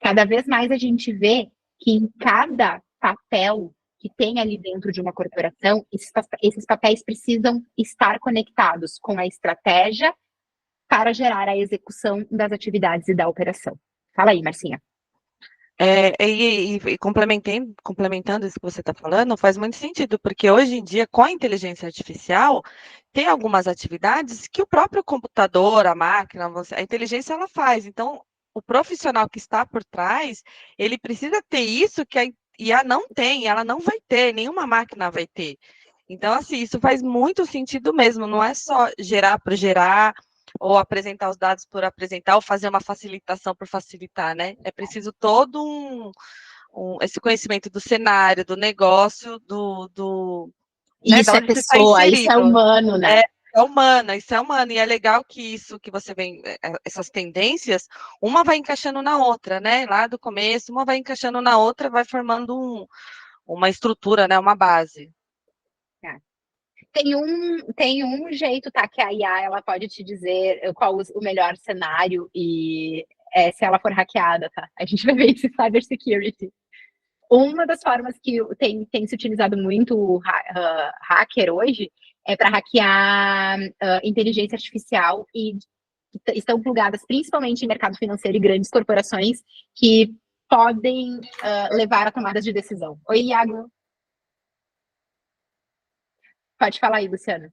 Cada vez mais a gente vê que em cada papel que tem ali dentro de uma corporação, esses papéis precisam estar conectados com a estratégia para gerar a execução das atividades e da operação. Fala aí, Marcinha. E complementando isso que você está falando, faz muito sentido, porque hoje em dia, com a inteligência artificial, tem algumas atividades que o próprio computador, a máquina, a inteligência ela faz. Então, o profissional que está por trás, ele precisa ter isso que a IA não tem, ela não vai ter, nenhuma máquina vai ter. Então, assim, isso faz muito sentido mesmo, não é só gerar por gerar, ou apresentar os dados por apresentar, ou fazer uma facilitação por facilitar, né? É preciso todo esse conhecimento do cenário, do negócio, né, Isso da é onde você está pessoa, isso é inserido. humano, né? É humana, isso é humano, e é legal que isso que você vem, essas tendências, uma vai encaixando na outra, né? Lá do começo, uma vai encaixando na outra, vai formando uma estrutura, né? Uma base. Tem um jeito, tá? Que a IA ela pode te dizer qual o melhor cenário e se ela for hackeada, tá? A gente vai ver isso em cybersecurity. Uma das formas que tem se utilizado muito o hacker hoje é para hackear inteligência artificial e estão plugadas principalmente em mercado financeiro e grandes corporações que podem levar a tomadas de decisão. Oi, Iago. Pode falar aí, Luciano.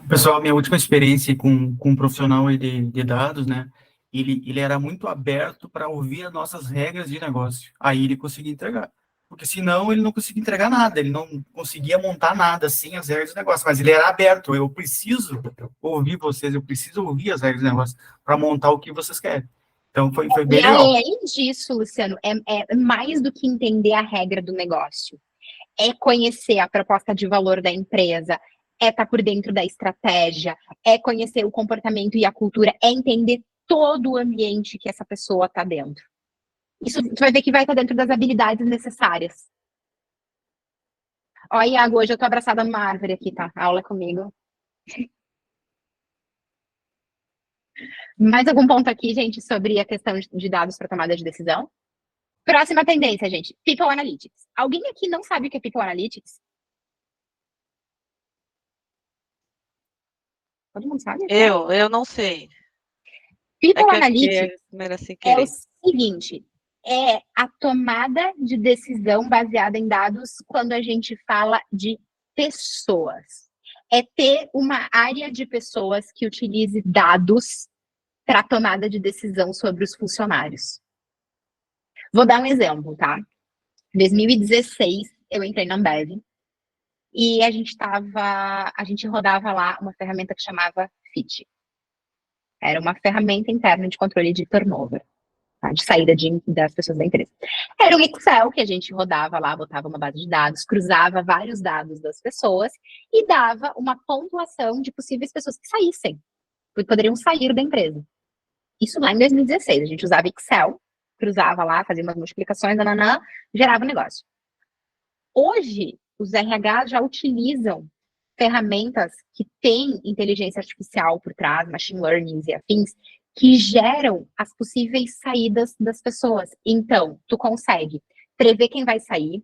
Pessoal, minha última experiência com um profissional de dados, né? Ele era muito aberto para ouvir as nossas regras de negócio. Aí ele conseguia entregar. Porque senão ele não conseguia entregar nada, ele não conseguia montar nada sem as regras do negócio. Mas ele era aberto. Eu preciso ouvir vocês, eu preciso ouvir as regras do negócio para montar o que vocês querem. Então foi bem E legal. além disso, Luciano, é mais do que entender a regra do negócio. É conhecer a proposta de valor da empresa, é estar por dentro da estratégia, é conhecer o comportamento e a cultura, é entender todo o ambiente que essa pessoa está dentro. Isso tu vai ver que vai estar dentro das habilidades necessárias. Ó, Iago, hoje eu tô abraçada numa árvore aqui, tá? Aula comigo. Mais algum ponto aqui, gente, sobre a questão de dados para tomada de decisão? Próxima tendência, gente. People Analytics. Alguém aqui não sabe o que é People Analytics? Todo mundo sabe? Eu não sei. People É que Analytics era sem é o querer. seguinte, é a tomada de decisão baseada em dados quando a gente fala de pessoas. É ter uma área de pessoas que utilize dados para tomada de decisão sobre os funcionários. Vou dar um exemplo, tá? Em 2016, eu entrei na Ambev e a gente rodava lá uma ferramenta que chamava FIT. Era uma ferramenta interna de controle de turnover, tá? De saída das pessoas da empresa. Era um Excel que a gente rodava lá, botava uma base de dados, cruzava vários dados das pessoas e dava uma pontuação de possíveis pessoas que saíssem, que poderiam sair da empresa. Isso lá em 2016, a gente usava Excel, cruzava lá, fazia umas multiplicações, nananã, gerava um negócio. Hoje, os RH já utilizam ferramentas que têm inteligência artificial por trás, machine learning e afins, que geram as possíveis saídas das pessoas. Então, tu consegue prever quem vai sair.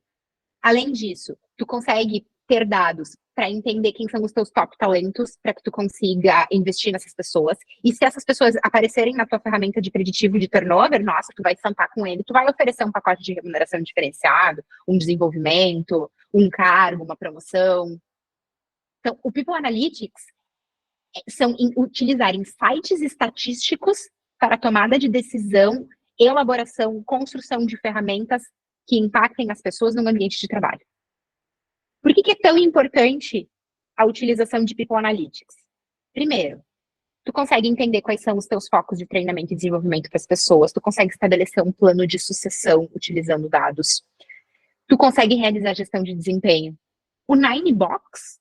Além disso, tu consegue ter dados para entender quem são os teus top talentos, para que tu consiga investir nessas pessoas. E se essas pessoas aparecerem na tua ferramenta de preditivo de turnover, nossa, tu vai sentar com ele, tu vai oferecer um pacote de remuneração diferenciado, um desenvolvimento, um cargo, uma promoção. Então, o People Analytics são utilizar insights estatísticos para tomada de decisão, elaboração, construção de ferramentas que impactem as pessoas no ambiente de trabalho. Por que é tão importante a utilização de People Analytics? Primeiro, tu consegue entender quais são os teus focos de treinamento e desenvolvimento para as pessoas, tu consegue estabelecer um plano de sucessão utilizando dados, tu consegue realizar gestão de desempenho. O Ninebox,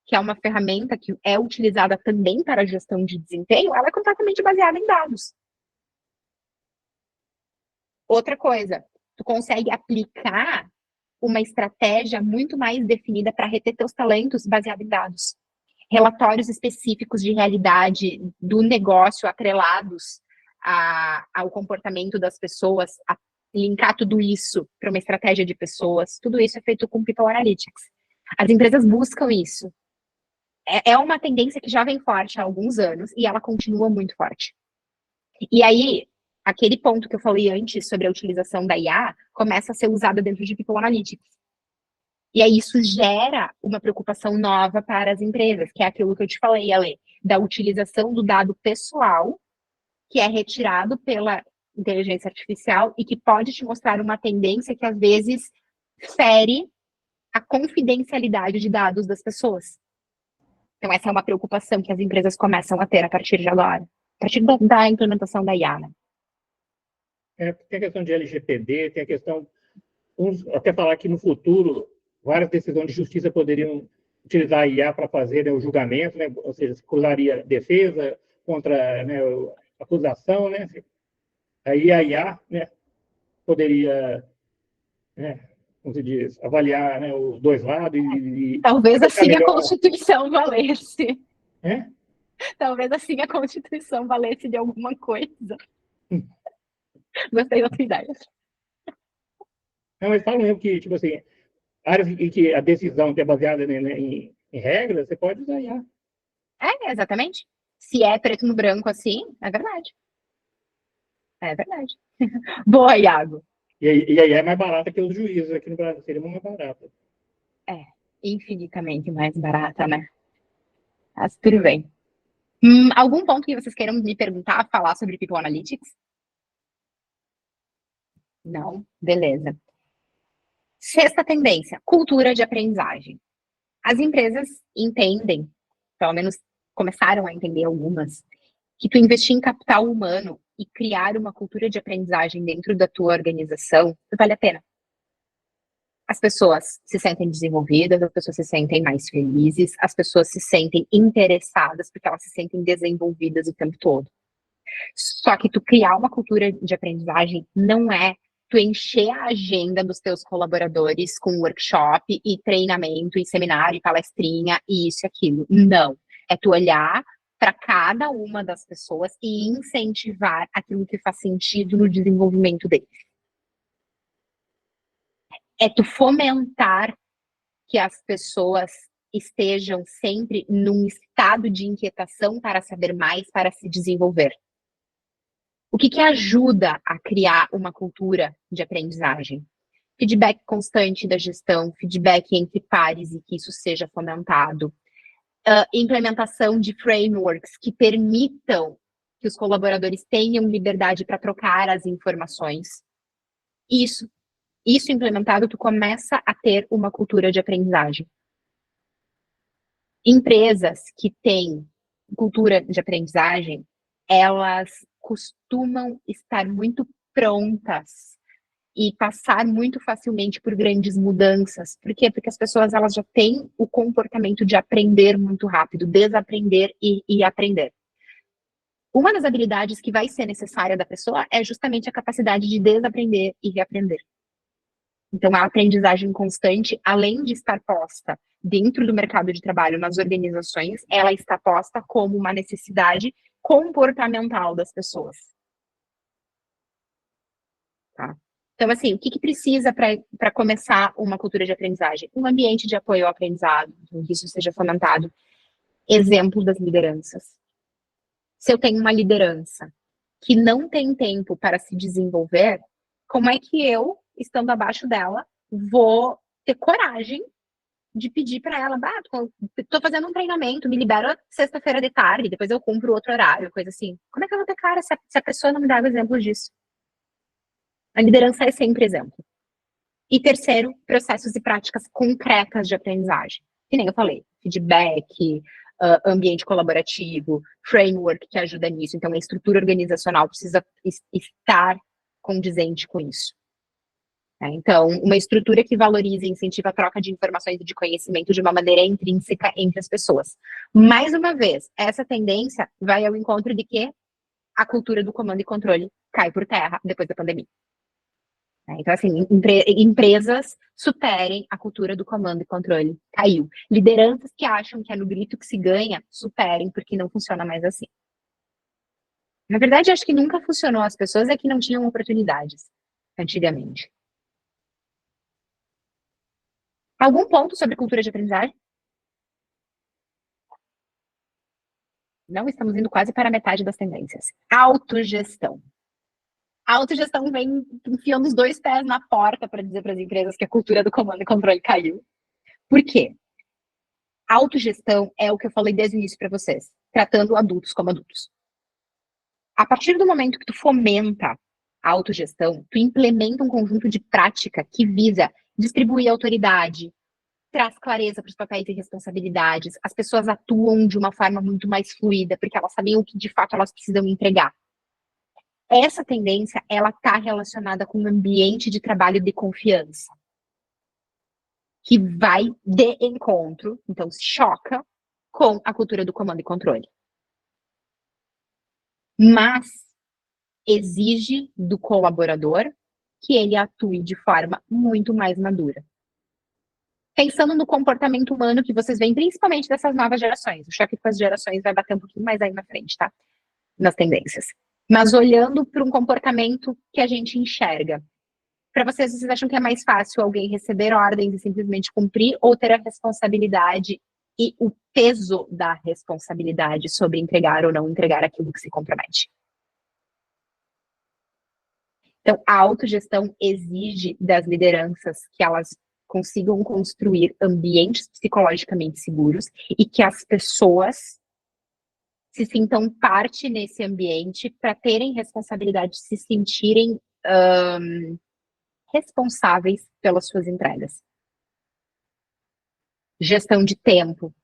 que é uma ferramenta que é utilizada também para a gestão de desempenho, ela é completamente baseada em dados. Outra coisa, tu consegue aplicar uma estratégia muito mais definida para reter teus talentos baseado em dados. Relatórios específicos de realidade do negócio atrelados ao comportamento das pessoas, a linkar tudo isso para uma estratégia de pessoas, tudo isso é feito com People Analytics. As empresas buscam isso. É uma tendência que já vem forte há alguns anos e ela continua muito forte. E aí, aquele ponto que eu falei antes sobre a utilização da IA começa a ser usada dentro de People Analytics. E aí isso gera uma preocupação nova para as empresas, que é aquilo que eu te falei, Ale, da utilização do dado pessoal, que é retirado pela inteligência artificial e que pode te mostrar uma tendência que às vezes fere a confidencialidade de dados das pessoas. Então, essa é uma preocupação que as empresas começam a ter a partir de agora, a partir da implementação da IA, né? Tem a questão de LGPD, tem a questão, até falar que no futuro, várias decisões de justiça poderiam utilizar a IA para fazer, né, o julgamento, né, ou seja, se cruzaria defesa contra, né, acusação, né, aí a IA, né, poderia, né, como se diz, avaliar, né, os dois lados e talvez assim melhor. a Constituição valesse. É? Talvez assim a Constituição valesse de alguma coisa. Gostei da tua ideia. Não, mas falam mesmo que, tipo assim, áreas em que a decisão é baseada, né, em regras, você pode usar IA. Exatamente. Se é preto no branco assim, é verdade. É verdade. Boa, Iago. E a IA é mais barata que os juízes aqui no Brasil, seria muito mais barata. Infinitamente mais barata, né? Mas tudo bem. Algum ponto que vocês queiram me perguntar, falar sobre People Analytics? Não? Beleza. Sexta tendência, cultura de aprendizagem. As empresas entendem, pelo menos começaram a entender algumas, que tu investir em capital humano e criar uma cultura de aprendizagem dentro da tua organização vale a pena. As pessoas se sentem desenvolvidas, as pessoas se sentem mais felizes, as pessoas se sentem interessadas porque elas se sentem desenvolvidas o tempo todo. Só que tu criar uma cultura de aprendizagem não é tu encher a agenda dos teus colaboradores com workshop e treinamento e seminário e palestrinha e isso e aquilo. Não. É tu olhar para cada uma das pessoas e incentivar aquilo que faz sentido no desenvolvimento deles. É tu fomentar que as pessoas estejam sempre num estado de inquietação para saber mais, para se desenvolver. O que ajuda a criar uma cultura de aprendizagem? Feedback constante da gestão, feedback entre pares e que isso seja fomentado. Implementação de frameworks que permitam que os colaboradores tenham liberdade para trocar as informações. Isso implementado, tu começa a ter uma cultura de aprendizagem. Empresas que têm cultura de aprendizagem, elas costumam estar muito prontas e passar muito facilmente por grandes mudanças. Por quê? Porque as pessoas elas já têm o comportamento de aprender muito rápido, desaprender e aprender. Uma das habilidades que vai ser necessária da pessoa é justamente a capacidade de desaprender e reaprender. Então, a aprendizagem constante, além de estar posta dentro do mercado de trabalho, nas organizações, ela está posta como uma necessidade comportamental das pessoas. Tá? Então, assim, o que precisa para começar uma cultura de aprendizagem? Um ambiente de apoio ao aprendizado, que isso seja fomentado. Exemplo das lideranças. Se eu tenho uma liderança que não tem tempo para se desenvolver, como é que eu, estando abaixo dela, vou ter coragem de pedir para ela, tô fazendo um treinamento, me libera sexta-feira de tarde, depois eu cumpro outro horário, coisa assim. Como é que eu vou ter cara se a pessoa não me dá o exemplo disso? A liderança é sempre exemplo. E terceiro, processos e práticas concretas de aprendizagem. Que nem eu falei, feedback, ambiente colaborativo, framework que ajuda nisso. Então, a estrutura organizacional precisa estar condizente com isso. Então, uma estrutura que valoriza e incentiva a troca de informações e de conhecimento de uma maneira intrínseca entre as pessoas. Mais uma vez, essa tendência vai ao encontro de que a cultura do comando e controle cai por terra depois da pandemia. Então, assim, empresas superem a cultura do comando e controle. Caiu. Lideranças que acham que é no grito que se ganha, superem, porque não funciona mais assim. Na verdade, acho que nunca funcionou. As pessoas é que não tinham oportunidades antigamente. Algum ponto sobre cultura de aprendizagem? Não, estamos indo quase para a metade das tendências. Autogestão. A autogestão vem enfiando os dois pés na porta para dizer para as empresas que a cultura do comando e controle caiu. Por quê? A autogestão é o que eu falei desde o início para vocês, tratando adultos como adultos. A partir do momento que tu fomenta a autogestão, tu implementa um conjunto de prática que visa distribuir autoridade, traz clareza para os papéis e responsabilidades, as pessoas atuam de uma forma muito mais fluida, porque elas sabem o que de fato elas precisam entregar. Essa tendência, ela está relacionada com um ambiente de trabalho de confiança, que vai de encontro, então se choca com a cultura do comando e controle. Mas exige do colaborador que ele atue de forma muito mais madura. Pensando no comportamento humano que vocês veem, principalmente dessas novas gerações. O choque com as gerações vai bater um pouquinho mais aí na frente, tá? Nas tendências. Mas olhando para um comportamento que a gente enxerga. Para vocês acham que é mais fácil alguém receber ordens e simplesmente cumprir, ou ter a responsabilidade e o peso da responsabilidade sobre entregar ou não entregar aquilo que se compromete? Então, a autogestão exige das lideranças que elas consigam construir ambientes psicologicamente seguros e que as pessoas se sintam parte nesse ambiente para terem responsabilidade, se sentirem responsáveis pelas suas entregas. Gestão de tempo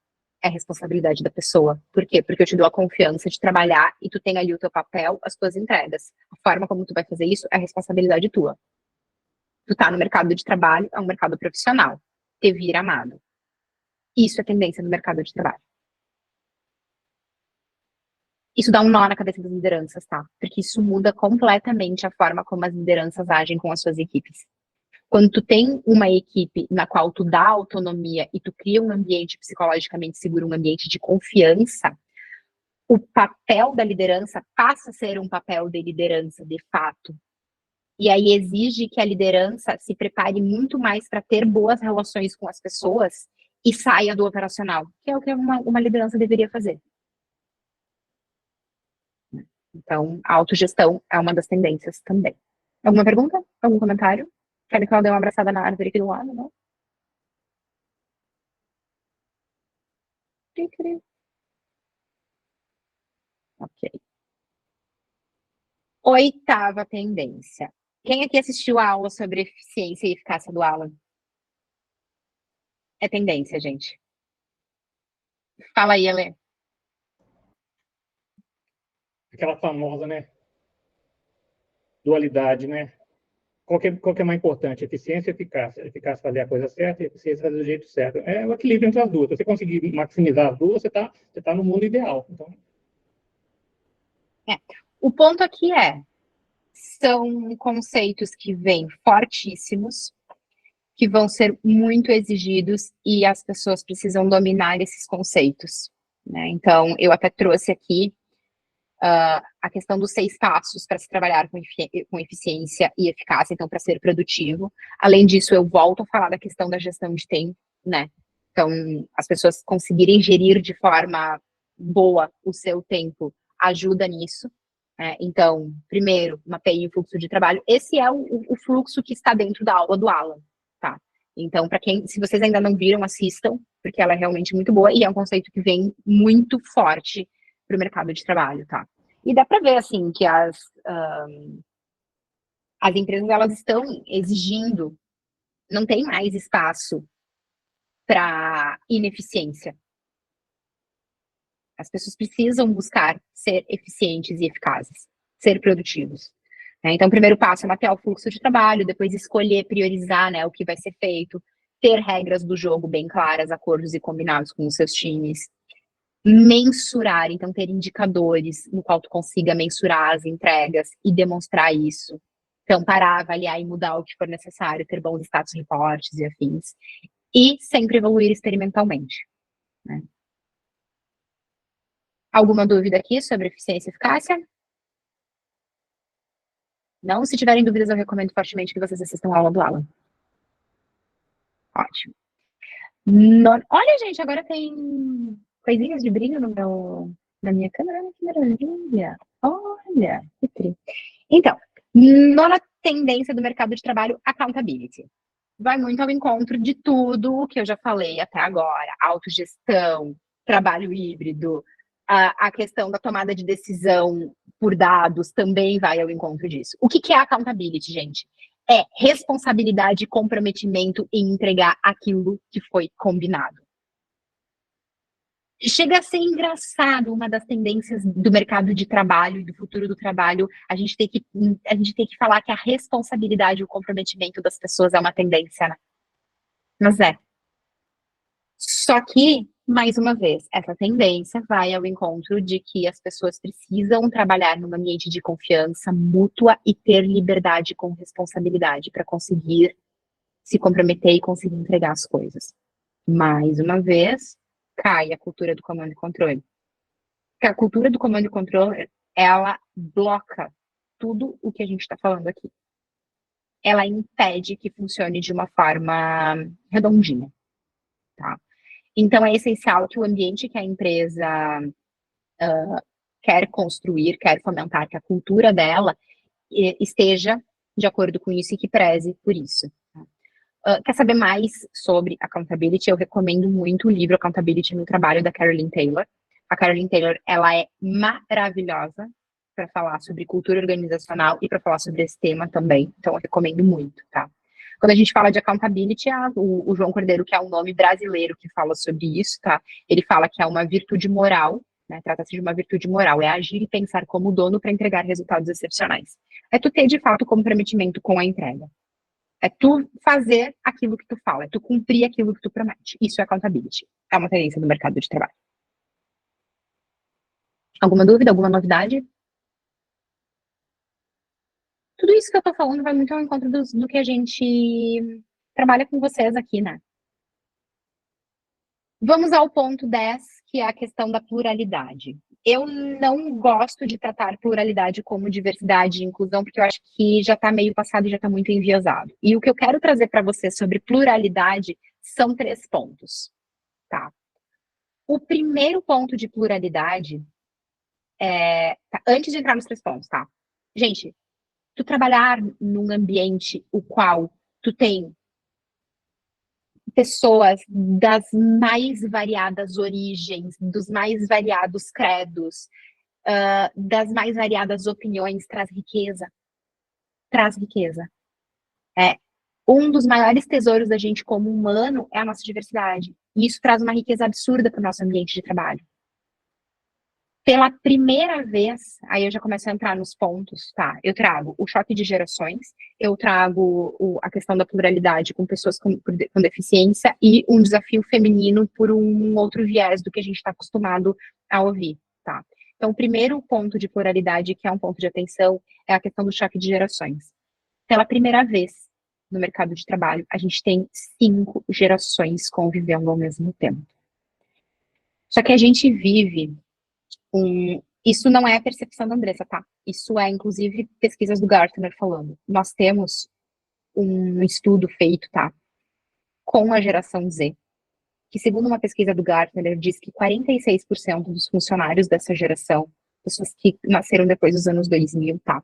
é responsabilidade da pessoa. Por quê? Porque eu te dou a confiança de trabalhar e tu tem ali o teu papel, as tuas entregas. A forma como tu vai fazer isso é responsabilidade tua. Tu tá no mercado de trabalho, é um mercado profissional. Te vira amado. Isso é tendência no mercado de trabalho. Isso dá um nó na cabeça das lideranças, tá? Porque isso muda completamente a forma como as lideranças agem com as suas equipes. Quando tu tem uma equipe na qual tu dá autonomia e tu cria um ambiente psicologicamente seguro, um ambiente de confiança, o papel da liderança passa a ser um papel de liderança, de fato. E aí exige que a liderança se prepare muito mais para ter boas relações com as pessoas e saia do operacional, que é o que uma liderança deveria fazer. Então, a autogestão é uma das tendências também. Alguma pergunta? Algum comentário? Querem que ela dê uma abraçada na árvore aqui do lado, não? Ok. Oitava tendência. Quem aqui assistiu a aula sobre eficiência e eficácia do Alan? É tendência, gente. Fala aí, Alê. Aquela famosa, né? Dualidade, né? Qual que é mais importante? Eficiência e eficácia. Eficácia fazer a coisa certa e eficiência fazer do jeito certo. É o equilíbrio entre as duas. Se você conseguir maximizar as duas, você tá no mundo ideal. Então... O ponto aqui são conceitos que vêm fortíssimos, que vão ser muito exigidos e as pessoas precisam dominar esses conceitos, né? Então, eu até trouxe aqui a questão dos 6 passos para se trabalhar com eficiência e eficácia, então, para ser produtivo. Além disso, eu volto a falar da questão da gestão de tempo, né? Então, as pessoas conseguirem gerir de forma boa o seu tempo ajuda nisso. Então, primeiro, mapeie o fluxo de trabalho. Esse é o fluxo que está dentro da aula do Alan, tá? Então, se vocês ainda não viram, assistam, porque ela é realmente muito boa e é um conceito que vem muito forte para o mercado de trabalho, tá? E dá para ver, assim, que as empresas, elas estão exigindo, não tem mais espaço para ineficiência. As pessoas precisam buscar ser eficientes e eficazes, ser produtivos. Então, o primeiro passo é mapear o fluxo de trabalho, depois escolher, priorizar, né, o que vai ser feito, ter regras do jogo bem claras, acordos e combinados com os seus times, mensurar, então ter indicadores no qual tu consiga mensurar as entregas e demonstrar isso. Então, parar, avaliar e mudar o que for necessário, ter bons status reportes e afins. E sempre evoluir experimentalmente, né? Alguma dúvida aqui sobre eficiência e eficácia? Não? Se tiverem dúvidas, eu recomendo fortemente que vocês assistam a aula do Alan. Ótimo. Olha, gente, agora tem coisinhas de brilho na minha câmera. Que maravilha. Olha, que tri. Então, nona tendência do mercado de trabalho, accountability. Vai muito ao encontro de tudo o que eu já falei até agora. Autogestão, trabalho híbrido, a questão da tomada de decisão por dados também vai ao encontro disso. O que é accountability, gente? é responsabilidade e comprometimento em entregar aquilo que foi combinado. Chega a ser engraçado uma das tendências do mercado de trabalho e do futuro do trabalho, a gente tem que falar que a responsabilidade e o comprometimento das pessoas é uma tendência, né? Mas é. Só que, mais uma vez, essa tendência vai ao encontro de que as pessoas precisam trabalhar num ambiente de confiança mútua e ter liberdade com responsabilidade para conseguir se comprometer e conseguir entregar as coisas. Mais uma vez, cai a cultura do comando e controle. Porque a cultura do comando e controle, ela bloca tudo o que a gente está falando aqui. Ela impede que funcione de uma forma redondinha, tá? Então, é essencial que o ambiente que a empresa quer construir, quer fomentar, que a cultura dela esteja de acordo com isso e que preze por isso. Quer saber mais sobre accountability? Eu recomendo muito o livro Accountability no Trabalho, da Carolyn Taylor. A Carolyn Taylor, ela é maravilhosa para falar sobre cultura organizacional e para falar sobre esse tema também. Então, eu recomendo muito, tá? Quando a gente fala de accountability, o João Cordeiro, que é um nome brasileiro que fala sobre isso, tá? Ele fala que é uma virtude moral, né? Trata-se de uma virtude moral, é agir e pensar como dono para entregar resultados excepcionais. É tu ter, de fato, comprometimento com a entrega. É tu fazer aquilo que tu fala, é tu cumprir aquilo que tu promete. Isso é accountability. É uma tendência do mercado de trabalho. Alguma dúvida, alguma novidade? Tudo isso que eu tô falando vai muito ao encontro do que a gente trabalha com vocês aqui, né? Vamos ao ponto 10, que é a questão da pluralidade. Eu não gosto de tratar pluralidade como diversidade e inclusão, porque eu acho que já está meio passado e já está muito enviesado. E o que eu quero trazer para você sobre pluralidade são 3 pontos, tá? O primeiro ponto de pluralidade antes de entrar nos 3 pontos, tá? Gente, tu trabalhar num ambiente o qual tu tem pessoas das mais variadas origens, dos mais variados credos, das mais variadas opiniões, traz riqueza. Traz riqueza. Um dos maiores tesouros da gente como humano é a nossa diversidade. E isso traz uma riqueza absurda para o nosso ambiente de trabalho. Pela primeira vez, aí eu já começo a entrar nos pontos, tá? Eu trago o choque de gerações, eu trago a questão da pluralidade com pessoas com deficiência e um desafio feminino por um outro viés do que a gente está acostumado a ouvir, tá? Então, o primeiro ponto de pluralidade, que é um ponto de atenção, é a questão do choque de gerações. Pela primeira vez no mercado de trabalho, a gente tem 5 gerações convivendo ao mesmo tempo. Só que a gente vive isso não é a percepção da Andressa, tá? Isso é, inclusive, pesquisas do Gartner falando. Nós temos um estudo feito, tá? Com a geração Z, que segundo uma pesquisa do Gartner, diz que 46% dos funcionários dessa geração, pessoas que nasceram depois dos anos 2000, tá?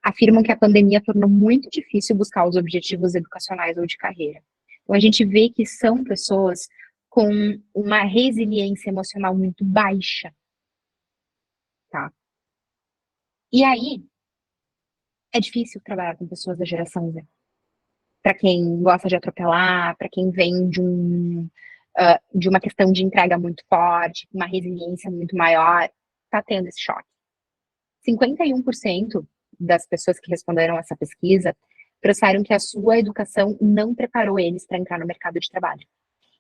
Afirmam que a pandemia tornou muito difícil buscar os objetivos educacionais ou de carreira. Então, a gente vê que são pessoas com uma resiliência emocional muito baixa. Tá? E aí, é difícil trabalhar com pessoas da geração Z. Para quem gosta de atropelar, para quem vem de uma questão de entrega muito forte, uma resiliência muito maior, tá tendo esse choque. 51% das pessoas que responderam essa pesquisa trouxeram que a sua educação não preparou eles para entrar no mercado de trabalho.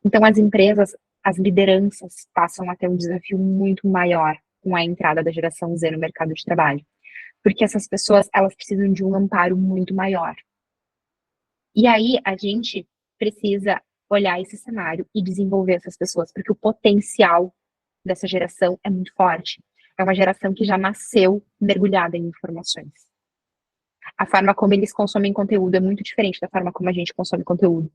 Então, as empresas, as lideranças passam a ter um desafio muito maior com a entrada da geração Z no mercado de trabalho. Porque essas pessoas, elas precisam de um amparo muito maior. E aí, a gente precisa olhar esse cenário e desenvolver essas pessoas, porque o potencial dessa geração é muito forte. É uma geração que já nasceu mergulhada em informações. A forma como eles consomem conteúdo é muito diferente da forma como a gente consome conteúdo.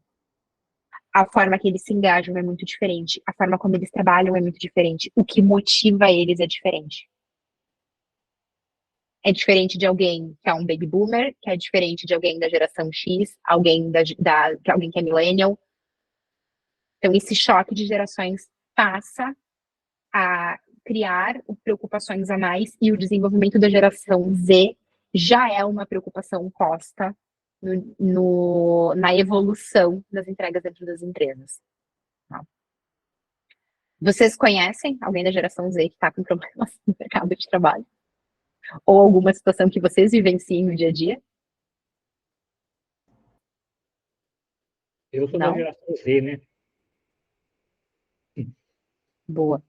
A forma que eles se engajam é muito diferente. A forma como eles trabalham é muito diferente. O que motiva eles é diferente. É diferente de alguém que é um baby boomer, que é diferente de alguém da geração X, alguém alguém que é millennial. Então, esse choque de gerações passa a criar preocupações a mais e o desenvolvimento da geração Z já é uma preocupação posta na evolução das entregas dentro das empresas. Tá? Vocês conhecem alguém da geração Z que está com problemas no mercado de trabalho? Ou alguma situação que vocês vivenciem no dia a dia? Eu sou Não? da geração Z, né? Boa.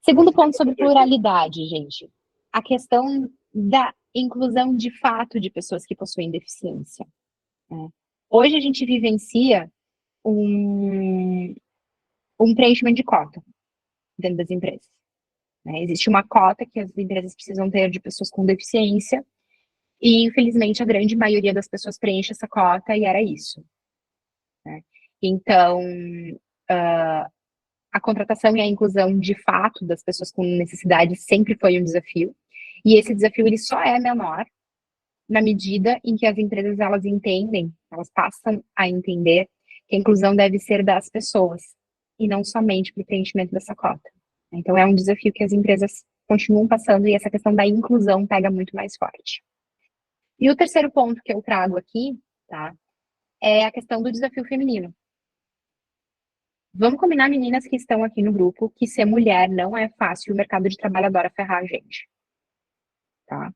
Segundo ponto sobre pluralidade, gente. A questão da inclusão de fato de pessoas que possuem deficiência. Né? Hoje a gente vivencia um preenchimento de cota dentro das empresas. Né? Existe uma cota que as empresas precisam ter de pessoas com deficiência e, infelizmente, a grande maioria das pessoas preenche essa cota e era isso. Né? Então, a contratação e a inclusão de fato das pessoas com necessidade sempre foi um desafio. E esse desafio ele só é menor na medida em que as empresas elas entendem, elas passam a entender que a inclusão deve ser das pessoas e não somente para o preenchimento dessa cota. Então é um desafio que as empresas continuam passando e essa questão da inclusão pega muito mais forte. E o terceiro ponto que eu trago aqui, tá, é a questão do desafio feminino. Vamos combinar, meninas que estão aqui no grupo, que ser mulher não é fácil, o mercado de trabalho adora ferrar a gente. Tá?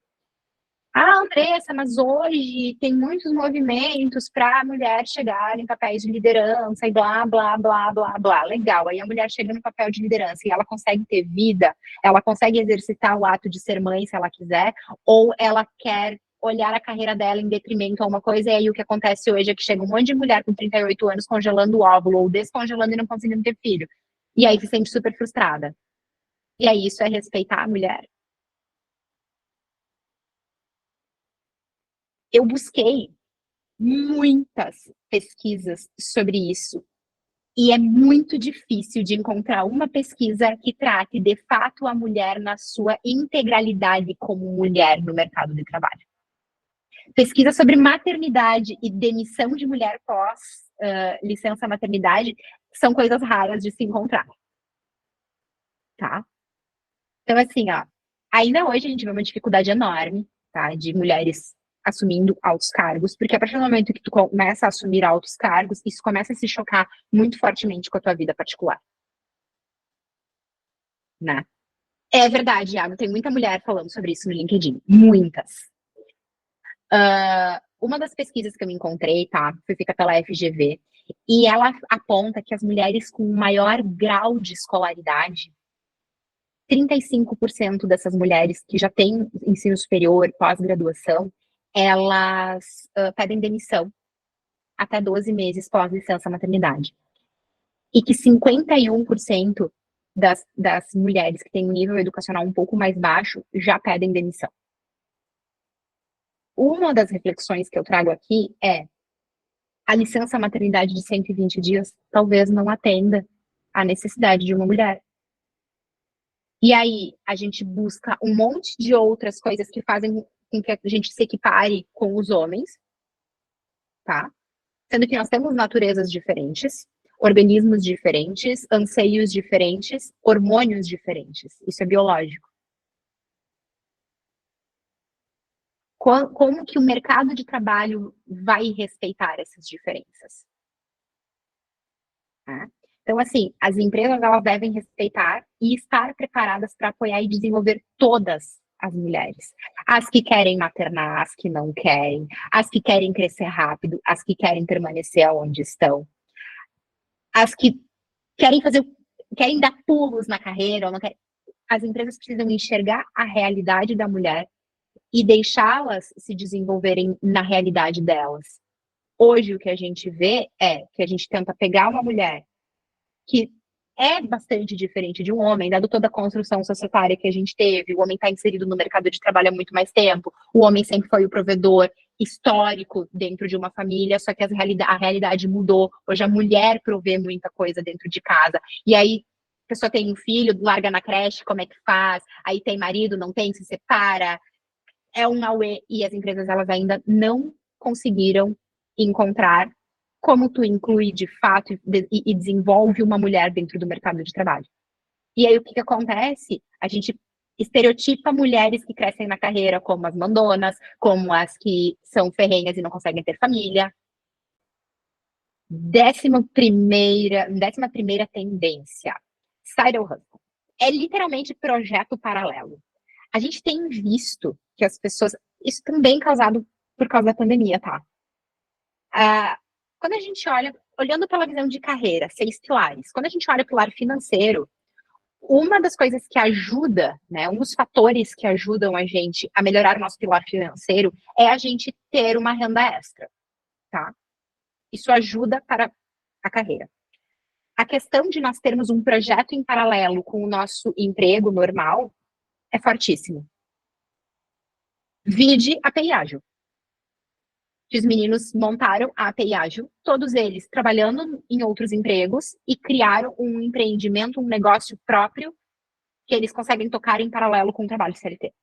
Ah, Andressa, mas hoje tem muitos movimentos para a mulher chegar em papéis de liderança e blá, blá, blá, blá, blá. Legal, aí a mulher chega no papel de liderança e ela consegue ter vida, ela consegue exercitar o ato de ser mãe se ela quiser, ou ela quer olhar a carreira dela em detrimento a uma coisa, e aí o que acontece hoje é que chega um monte de mulher com 38 anos congelando o óvulo ou descongelando e não conseguindo ter filho. E aí se sente super frustrada. E aí isso é respeitar a mulher? Eu busquei muitas pesquisas sobre isso e é muito difícil de encontrar uma pesquisa que trate de fato a mulher na sua integralidade como mulher no mercado de trabalho. Pesquisa sobre maternidade e demissão de mulher pós licença maternidade são coisas raras de se encontrar. Tá? Então, assim, ó, ainda hoje a gente vê uma dificuldade enorme, tá, de mulheres assumindo altos cargos, porque a partir do momento que tu começa a assumir altos cargos, isso começa a se chocar muito fortemente com a tua vida particular. Né? É verdade, Iago, tem muita mulher falando sobre isso no LinkedIn. Muitas. Uma das pesquisas que eu encontrei, tá, foi feita pela FGV, e ela aponta que as mulheres com maior grau de escolaridade, 35% dessas mulheres que já têm ensino superior, pós-graduação, elas pedem demissão até 12 meses pós-licença maternidade. E que 51% das mulheres que têm um nível educacional um pouco mais baixo já pedem demissão. Uma das reflexões que eu trago aqui é a licença maternidade de 120 dias talvez não atenda à necessidade de uma mulher. E aí, a gente busca um monte de outras coisas que fazem com que a gente se equipare com os homens, tá? Sendo que nós temos naturezas diferentes, organismos diferentes, anseios diferentes, hormônios diferentes. Isso é biológico. Como que o mercado de trabalho vai respeitar essas diferenças? Tá? Então, assim, as empresas elas devem respeitar e estar preparadas para apoiar e desenvolver todas as mulheres. As que querem maternar, as que não querem, as que querem crescer rápido, as que querem permanecer onde estão, as que querem dar pulos na carreira, ou não querem. As empresas precisam enxergar a realidade da mulher e deixá-las se desenvolverem na realidade delas. Hoje, o que a gente vê é que a gente tenta pegar uma mulher que é bastante diferente de um homem, dado toda a construção societária que a gente teve, o homem está inserido no mercado de trabalho há muito mais tempo, o homem sempre foi o provedor histórico dentro de uma família, só que a realidade mudou, hoje a mulher provê muita coisa dentro de casa, e aí a pessoa tem um filho, larga na creche, como é que faz? Aí tem marido, não tem, se separa, é um auê, e as empresas elas ainda não conseguiram encontrar como tu inclui de fato e desenvolve uma mulher dentro do mercado de trabalho. E aí o que acontece? A gente estereotipa mulheres que crescem na carreira como as mandonas, como as que são ferrenhas e não conseguem ter família. 11ª tendência, side hustle. É literalmente projeto paralelo. A gente tem visto que as pessoas, isso também causado por causa da pandemia, tá? Quando a gente olhando pela visão de carreira, 6 pilares, quando a gente olha o pilar financeiro, uma das coisas que ajuda, né, um dos fatores que ajudam a gente a melhorar o nosso pilar financeiro é a gente ter uma renda extra, tá? Isso ajuda para a carreira. A questão de nós termos um projeto em paralelo com o nosso emprego normal é fortíssimo. Vide a API Ágil. Os meninos montaram a API Ágil, todos eles trabalhando em outros empregos e criaram um empreendimento, um negócio próprio que eles conseguem tocar em paralelo com o trabalho CLT.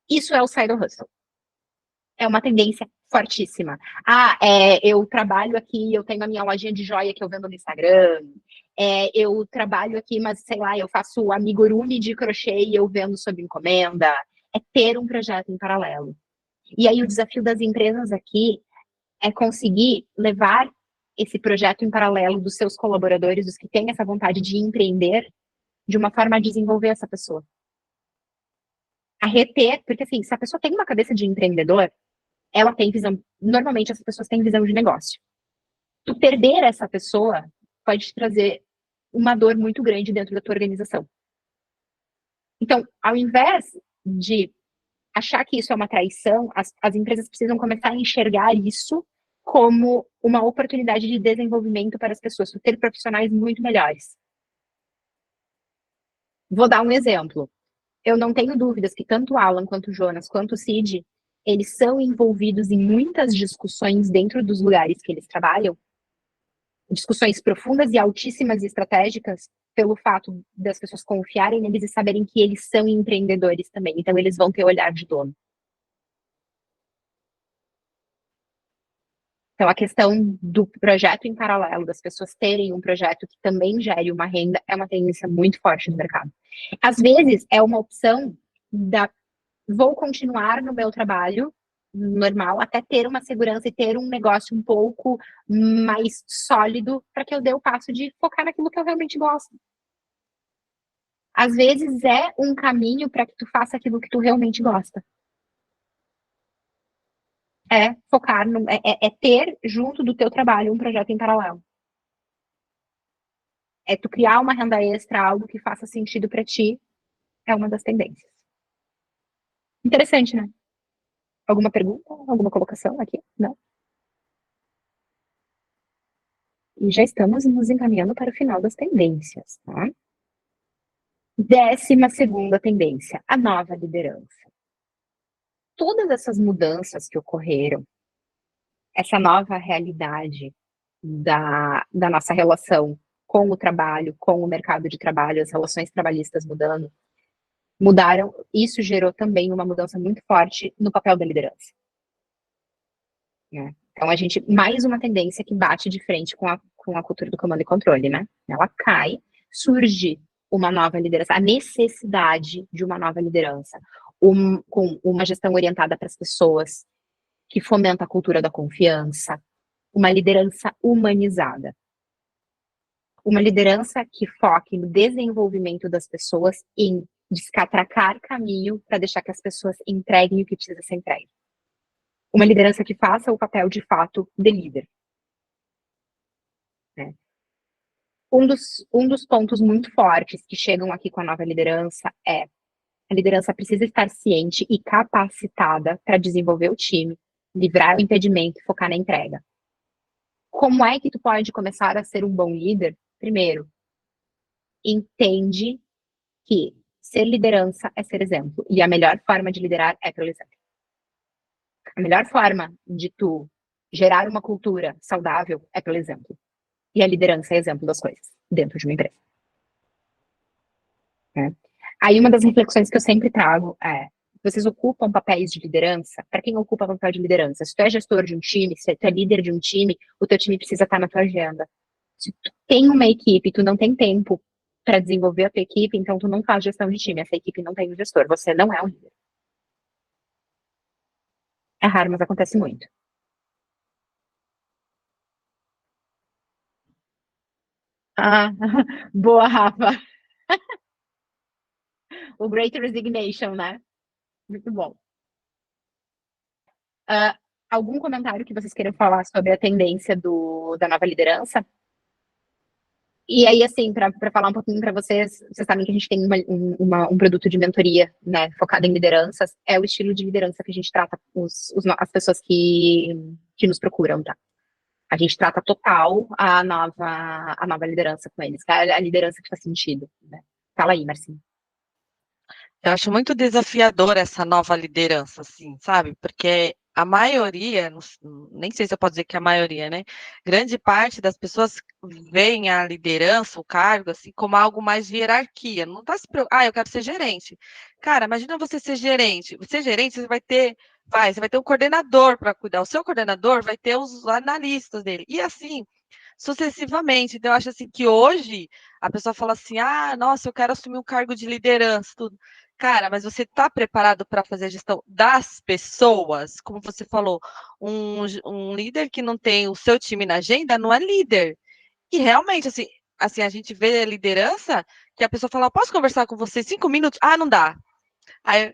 Isso é o side hustle. É uma tendência fortíssima. Eu trabalho aqui, eu tenho a minha lojinha de joia que eu vendo no Instagram. Eu trabalho aqui, mas sei lá, eu faço amigurumi de crochê e eu vendo sob encomenda. É ter um projeto em paralelo. E aí o desafio das empresas aqui é conseguir levar esse projeto em paralelo dos seus colaboradores, dos que têm essa vontade de empreender, de uma forma a desenvolver essa pessoa. A reter, porque assim, se a pessoa tem uma cabeça de empreendedor, ela tem visão, normalmente as pessoas têm visão de negócio. Tu perder essa pessoa pode te trazer uma dor muito grande dentro da tua organização. Então, ao invés de achar que isso é uma traição, as empresas precisam começar a enxergar isso como uma oportunidade de desenvolvimento para as pessoas, ter profissionais muito melhores. Vou dar um exemplo. Eu não tenho dúvidas que tanto o Alan, quanto o Jonas, quanto o Cid, eles são envolvidos em muitas discussões dentro dos lugares que eles trabalham, discussões profundas e altíssimas e estratégicas, pelo fato das pessoas confiarem neles e saberem que eles são empreendedores também. Então, eles vão ter olhar de dono. Então, a questão do projeto em paralelo, das pessoas terem um projeto que também gere uma renda, é uma tendência muito forte no mercado. Às vezes, é uma opção vou continuar no meu trabalho normal, até ter uma segurança e ter um negócio um pouco mais sólido para que eu dê o passo de focar naquilo que eu realmente gosto. Às vezes é um caminho para que tu faça aquilo que tu realmente gosta. É focar, ter junto do teu trabalho um projeto em paralelo. É tu criar uma renda extra, algo que faça sentido para ti, é uma das tendências. Interessante, né? Alguma pergunta? Alguma colocação aqui? Não? E já estamos nos encaminhando para o final das tendências, tá? 12ª tendência, a nova liderança. Todas essas mudanças que ocorreram, essa nova realidade da nossa relação com o trabalho, com o mercado de trabalho, as relações trabalhistas mudaram, isso gerou também uma mudança muito forte no papel da liderança. Né? Então, mais uma tendência que bate de frente com a cultura do comando e controle, né? Ela cai, surge uma nova liderança, a necessidade de uma nova liderança, com uma gestão orientada para as pessoas, que fomenta a cultura da confiança, uma liderança humanizada. Uma liderança que foque no desenvolvimento das pessoas, em descatracar caminho para deixar que as pessoas entreguem o que precisa ser entregue. Uma liderança que faça o papel, de fato, de líder. Né? Um dos pontos muito fortes que chegam aqui com a nova liderança é a liderança precisa estar ciente e capacitada para desenvolver o time, livrar o impedimento e focar na entrega. Como é que tu pode começar a ser um bom líder? Primeiro, entende que ser liderança é ser exemplo. E a melhor forma de liderar é pelo exemplo. A melhor forma de tu gerar uma cultura saudável é pelo exemplo. E a liderança é exemplo das coisas dentro de uma empresa. Aí uma das reflexões que eu sempre trago é: vocês ocupam papéis de liderança? Para quem ocupa papel de liderança? Se tu é gestor de um time, se tu é líder de um time, o teu time precisa estar na tua agenda. Se tu tem uma equipe e tu não tem tempo para desenvolver a tua equipe, então tu não faz gestão de time, essa equipe não tem um gestor, você não é um líder. É raro, mas acontece muito. Ah, boa, Rafa. O Great Resignation, né? Muito bom. Algum comentário que vocês queiram falar sobre a tendência da nova liderança? E aí, assim, para falar um pouquinho para vocês, vocês sabem que a gente tem um produto de mentoria, né, focado em lideranças, é o estilo de liderança que a gente trata as pessoas que nos procuram, tá? A gente trata total a nova liderança com eles, a liderança que faz sentido, né? Fala aí, Marcinho. Eu acho muito desafiador essa nova liderança, assim, sabe? Porque a maioria, nem sei se eu posso dizer que é a maioria, né? Grande parte das pessoas veem a liderança, o cargo, assim, como algo mais de hierarquia. Não tá se preocupando, eu quero ser gerente. Cara, imagina você ser gerente. Você gerente, você vai ter um coordenador para cuidar. O seu coordenador vai ter os analistas dele. E assim, sucessivamente. Então, eu acho assim que hoje a pessoa fala assim: nossa, eu quero assumir um cargo de liderança, tudo. Cara, mas você está preparado para fazer a gestão das pessoas? Como você falou, um líder que não tem o seu time na agenda não é líder. E realmente, assim, a gente vê a liderança que a pessoa fala: posso conversar com você 5 minutos? Não dá. Aí,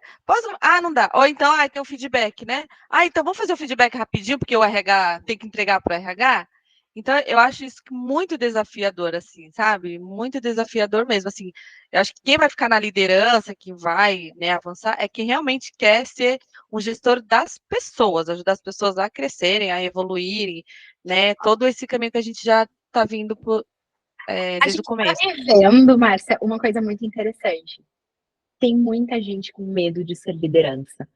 não dá. Ou então, tem o feedback, né? Então vamos fazer o feedback rapidinho, porque o RH tem que entregar para o RH. Então, eu acho isso muito desafiador, assim, sabe? Muito desafiador mesmo, assim. Eu acho que quem vai ficar na liderança, que vai, né, avançar, é quem realmente quer ser um gestor das pessoas, ajudar as pessoas a crescerem, a evoluírem, né? Todo esse caminho que a gente já está vindo desde o começo. A gente está vivendo, Márcia, uma coisa muito interessante. Tem muita gente com medo de ser liderança.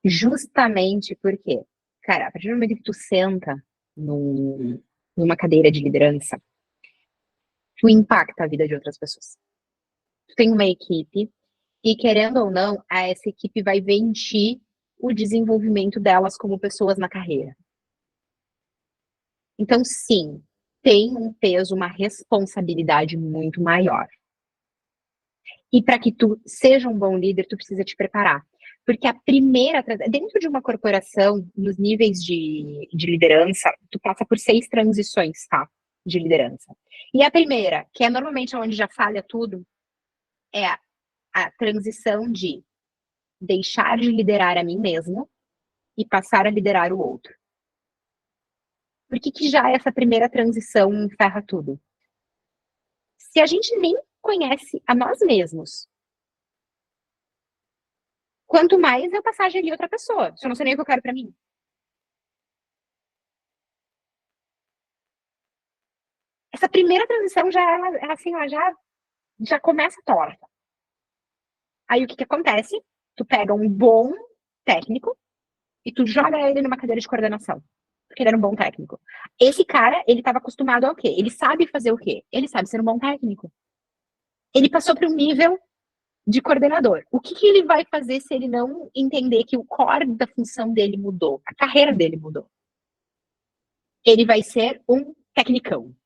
Justamente porque, cara, a partir do momento que tu senta numa cadeira de liderança, tu impacta a vida de outras pessoas. Tu tem uma equipe e, querendo ou não, essa equipe vai ver em ti o desenvolvimento delas como pessoas na carreira. Então, sim, tem um peso, uma responsabilidade muito maior. E para que tu seja um bom líder, tu precisa te preparar. Porque dentro de uma corporação, nos níveis de liderança, tu passa por 6 transições, tá? De liderança. E a primeira, que é normalmente onde já falha tudo, é a transição de deixar de liderar a mim mesmo e passar a liderar o outro. Por que já essa primeira transição ferra tudo? Se a gente nem conhece a nós mesmos, quanto mais eu passar a gerir outra pessoa, se eu não sei nem o que eu quero para mim. Essa primeira transição assim, já começa torta. Aí o que acontece? Tu pega um bom técnico e tu joga ele numa cadeira de coordenação. Porque ele era um bom técnico. Esse cara, ele estava acostumado ao quê? Ele sabe fazer o quê? Ele sabe ser um bom técnico. Ele passou para um nível de coordenador. O que ele vai fazer se ele não entender que o core da função dele mudou? A carreira dele mudou. Ele vai ser um tecnicão.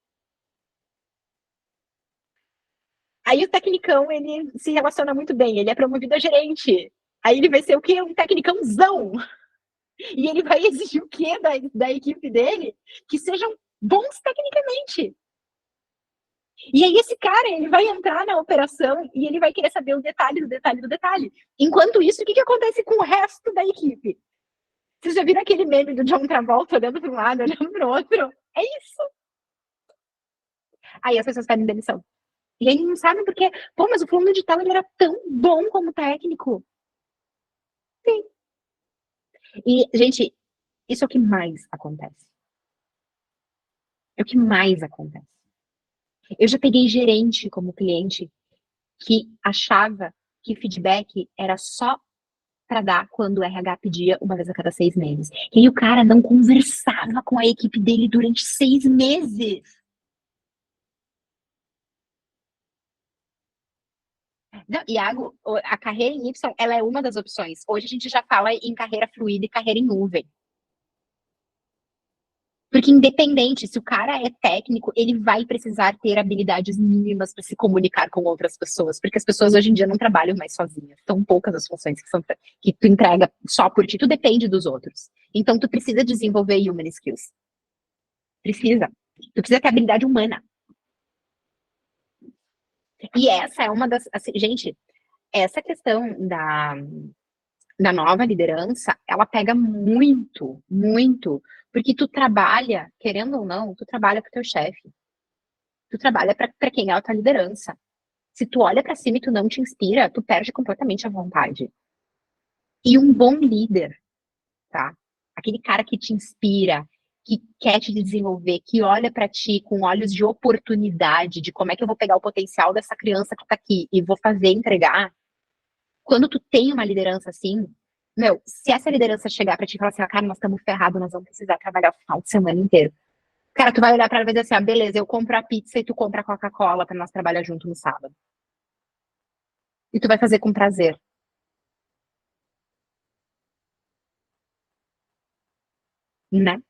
Aí o tecnicão, ele se relaciona muito bem, ele é promovido a gerente. Aí ele vai ser o quê? Um tecnicãozão. E ele vai exigir o quê da equipe dele? Que sejam bons tecnicamente. E aí esse cara, ele vai entrar na operação e ele vai querer saber o detalhe do detalhe do detalhe. Enquanto isso, o que acontece com o resto da equipe? Vocês já viram aquele meme do John Travolta olhando para um lado, olhando para o outro? É isso. Aí as pessoas pedem demissão. E aí não sabem porque, mas o fulano de tal ele era tão bom como técnico. Sim. E, gente, isso é o que mais acontece. É o que mais acontece. Eu já peguei gerente como cliente que achava que feedback era só para dar quando o RH pedia uma vez a cada 6 meses. E aí o cara não conversava com a equipe dele durante 6 meses. Não, Iago, a carreira em Y, ela é uma das opções. Hoje a gente já fala em carreira fluida e carreira em nuvem. Porque independente, se o cara é técnico, ele vai precisar ter habilidades mínimas para se comunicar com outras pessoas, porque as pessoas hoje em dia não trabalham mais sozinhas. São poucas as funções que tu entrega só por ti, tu depende dos outros. Então tu precisa desenvolver human skills. Precisa. Tu precisa ter habilidade humana. E essa é uma das... Assim, gente, essa questão da nova liderança, ela pega muito, muito, porque tu trabalha, querendo ou não, tu trabalha para o teu chefe. Tu trabalha para quem é a tua liderança. Se tu olha para cima e tu não te inspira, tu perde completamente a vontade. E um bom líder, tá? Aquele cara que te inspira, que quer te desenvolver, que olha para ti com olhos de oportunidade, de como é que eu vou pegar o potencial dessa criança que tá aqui e vou fazer entregar. Quando tu tem uma liderança assim, meu, se essa liderança chegar pra ti e falar assim, cara, nós estamos ferrados, nós vamos precisar trabalhar o final de semana inteiro. Cara, tu vai olhar pra ela e vai dizer assim, beleza, eu compro a pizza e tu compra a Coca-Cola pra nós trabalhar junto no sábado. E tu vai fazer com prazer. Né?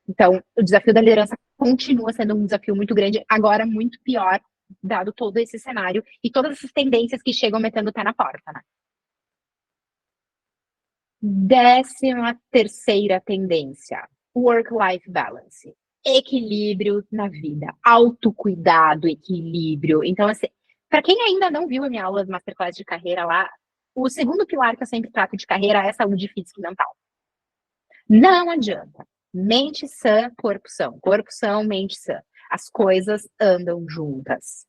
Então, o desafio da liderança continua sendo um desafio muito grande, agora muito pior, dado todo esse cenário e todas essas tendências que chegam metendo o pé na porta, né? 13ª tendência, work-life balance. Equilíbrio na vida, autocuidado, equilíbrio. Então, assim, para quem ainda não viu a minha aula de Masterclass de carreira lá, o segundo pilar que eu sempre trato de carreira é saúde física e mental. Não adianta. Mente sã, corpo são. Corpo são, mente sã. As coisas andam juntas.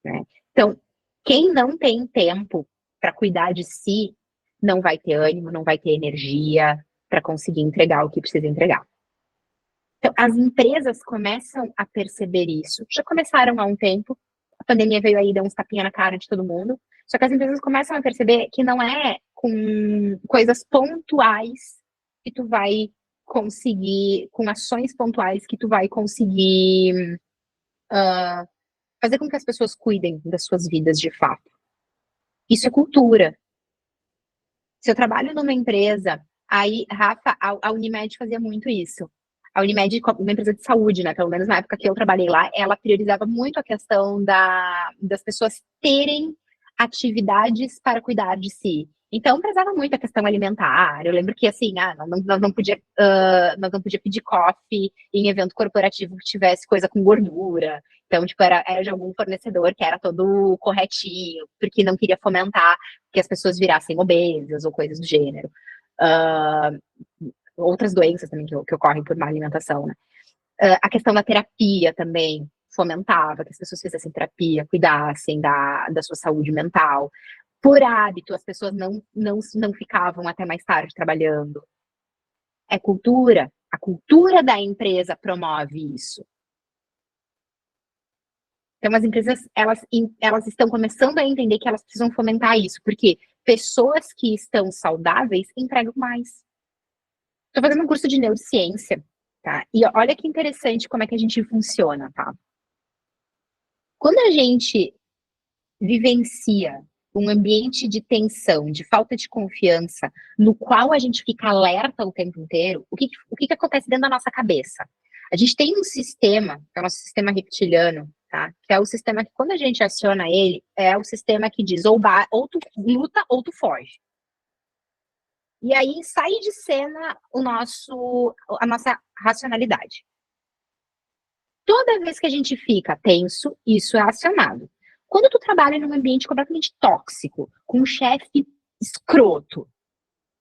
Né? Então, quem não tem tempo para cuidar de si, não vai ter ânimo, não vai ter energia para conseguir entregar o que precisa entregar. Então, as empresas começam a perceber isso. Já começaram há um tempo, a pandemia veio aí, deu uns tapinha na cara de todo mundo, só que as empresas começam a perceber que não é com coisas pontuais que tu vai conseguir, com ações pontuais que tu vai conseguir fazer com que as pessoas cuidem das suas vidas de fato. Isso é cultura. Se eu trabalho numa empresa, aí, Rafa, a Unimed fazia muito isso. A Unimed, uma empresa de saúde, né? Pelo menos na época que eu trabalhei lá, ela priorizava muito a questão das pessoas terem atividades para cuidar de si. Então, prezava muito a questão alimentar. Eu lembro que, assim, nós não podia pedir coffee em evento corporativo que tivesse coisa com gordura. Então, tipo, era de algum fornecedor que era todo corretinho, porque não queria fomentar que as pessoas virassem obesas ou coisas do gênero. Outras doenças também que ocorrem por má alimentação, né? A questão da terapia também fomentava que as pessoas fizessem terapia, cuidassem da sua saúde mental. Por hábito, as pessoas não ficavam até mais tarde trabalhando. É cultura. A cultura da empresa promove isso. Então, as empresas, elas estão começando a entender que elas precisam fomentar isso, porque pessoas que estão saudáveis entregam mais. Estou fazendo um curso de neurociência, tá? E olha que interessante como é que a gente funciona, tá? Quando a gente vivencia um ambiente de tensão, de falta de confiança, no qual a gente fica alerta o tempo inteiro, o que acontece dentro da nossa cabeça? A gente tem um sistema, que é o nosso sistema reptiliano, tá? Que é o sistema que, quando a gente aciona ele, é o sistema que diz ou tu luta ou tu foge. E aí sai de cena a nossa racionalidade. Toda vez que a gente fica tenso, isso é acionado. Quando tu trabalha num ambiente completamente tóxico, com um chefe escroto,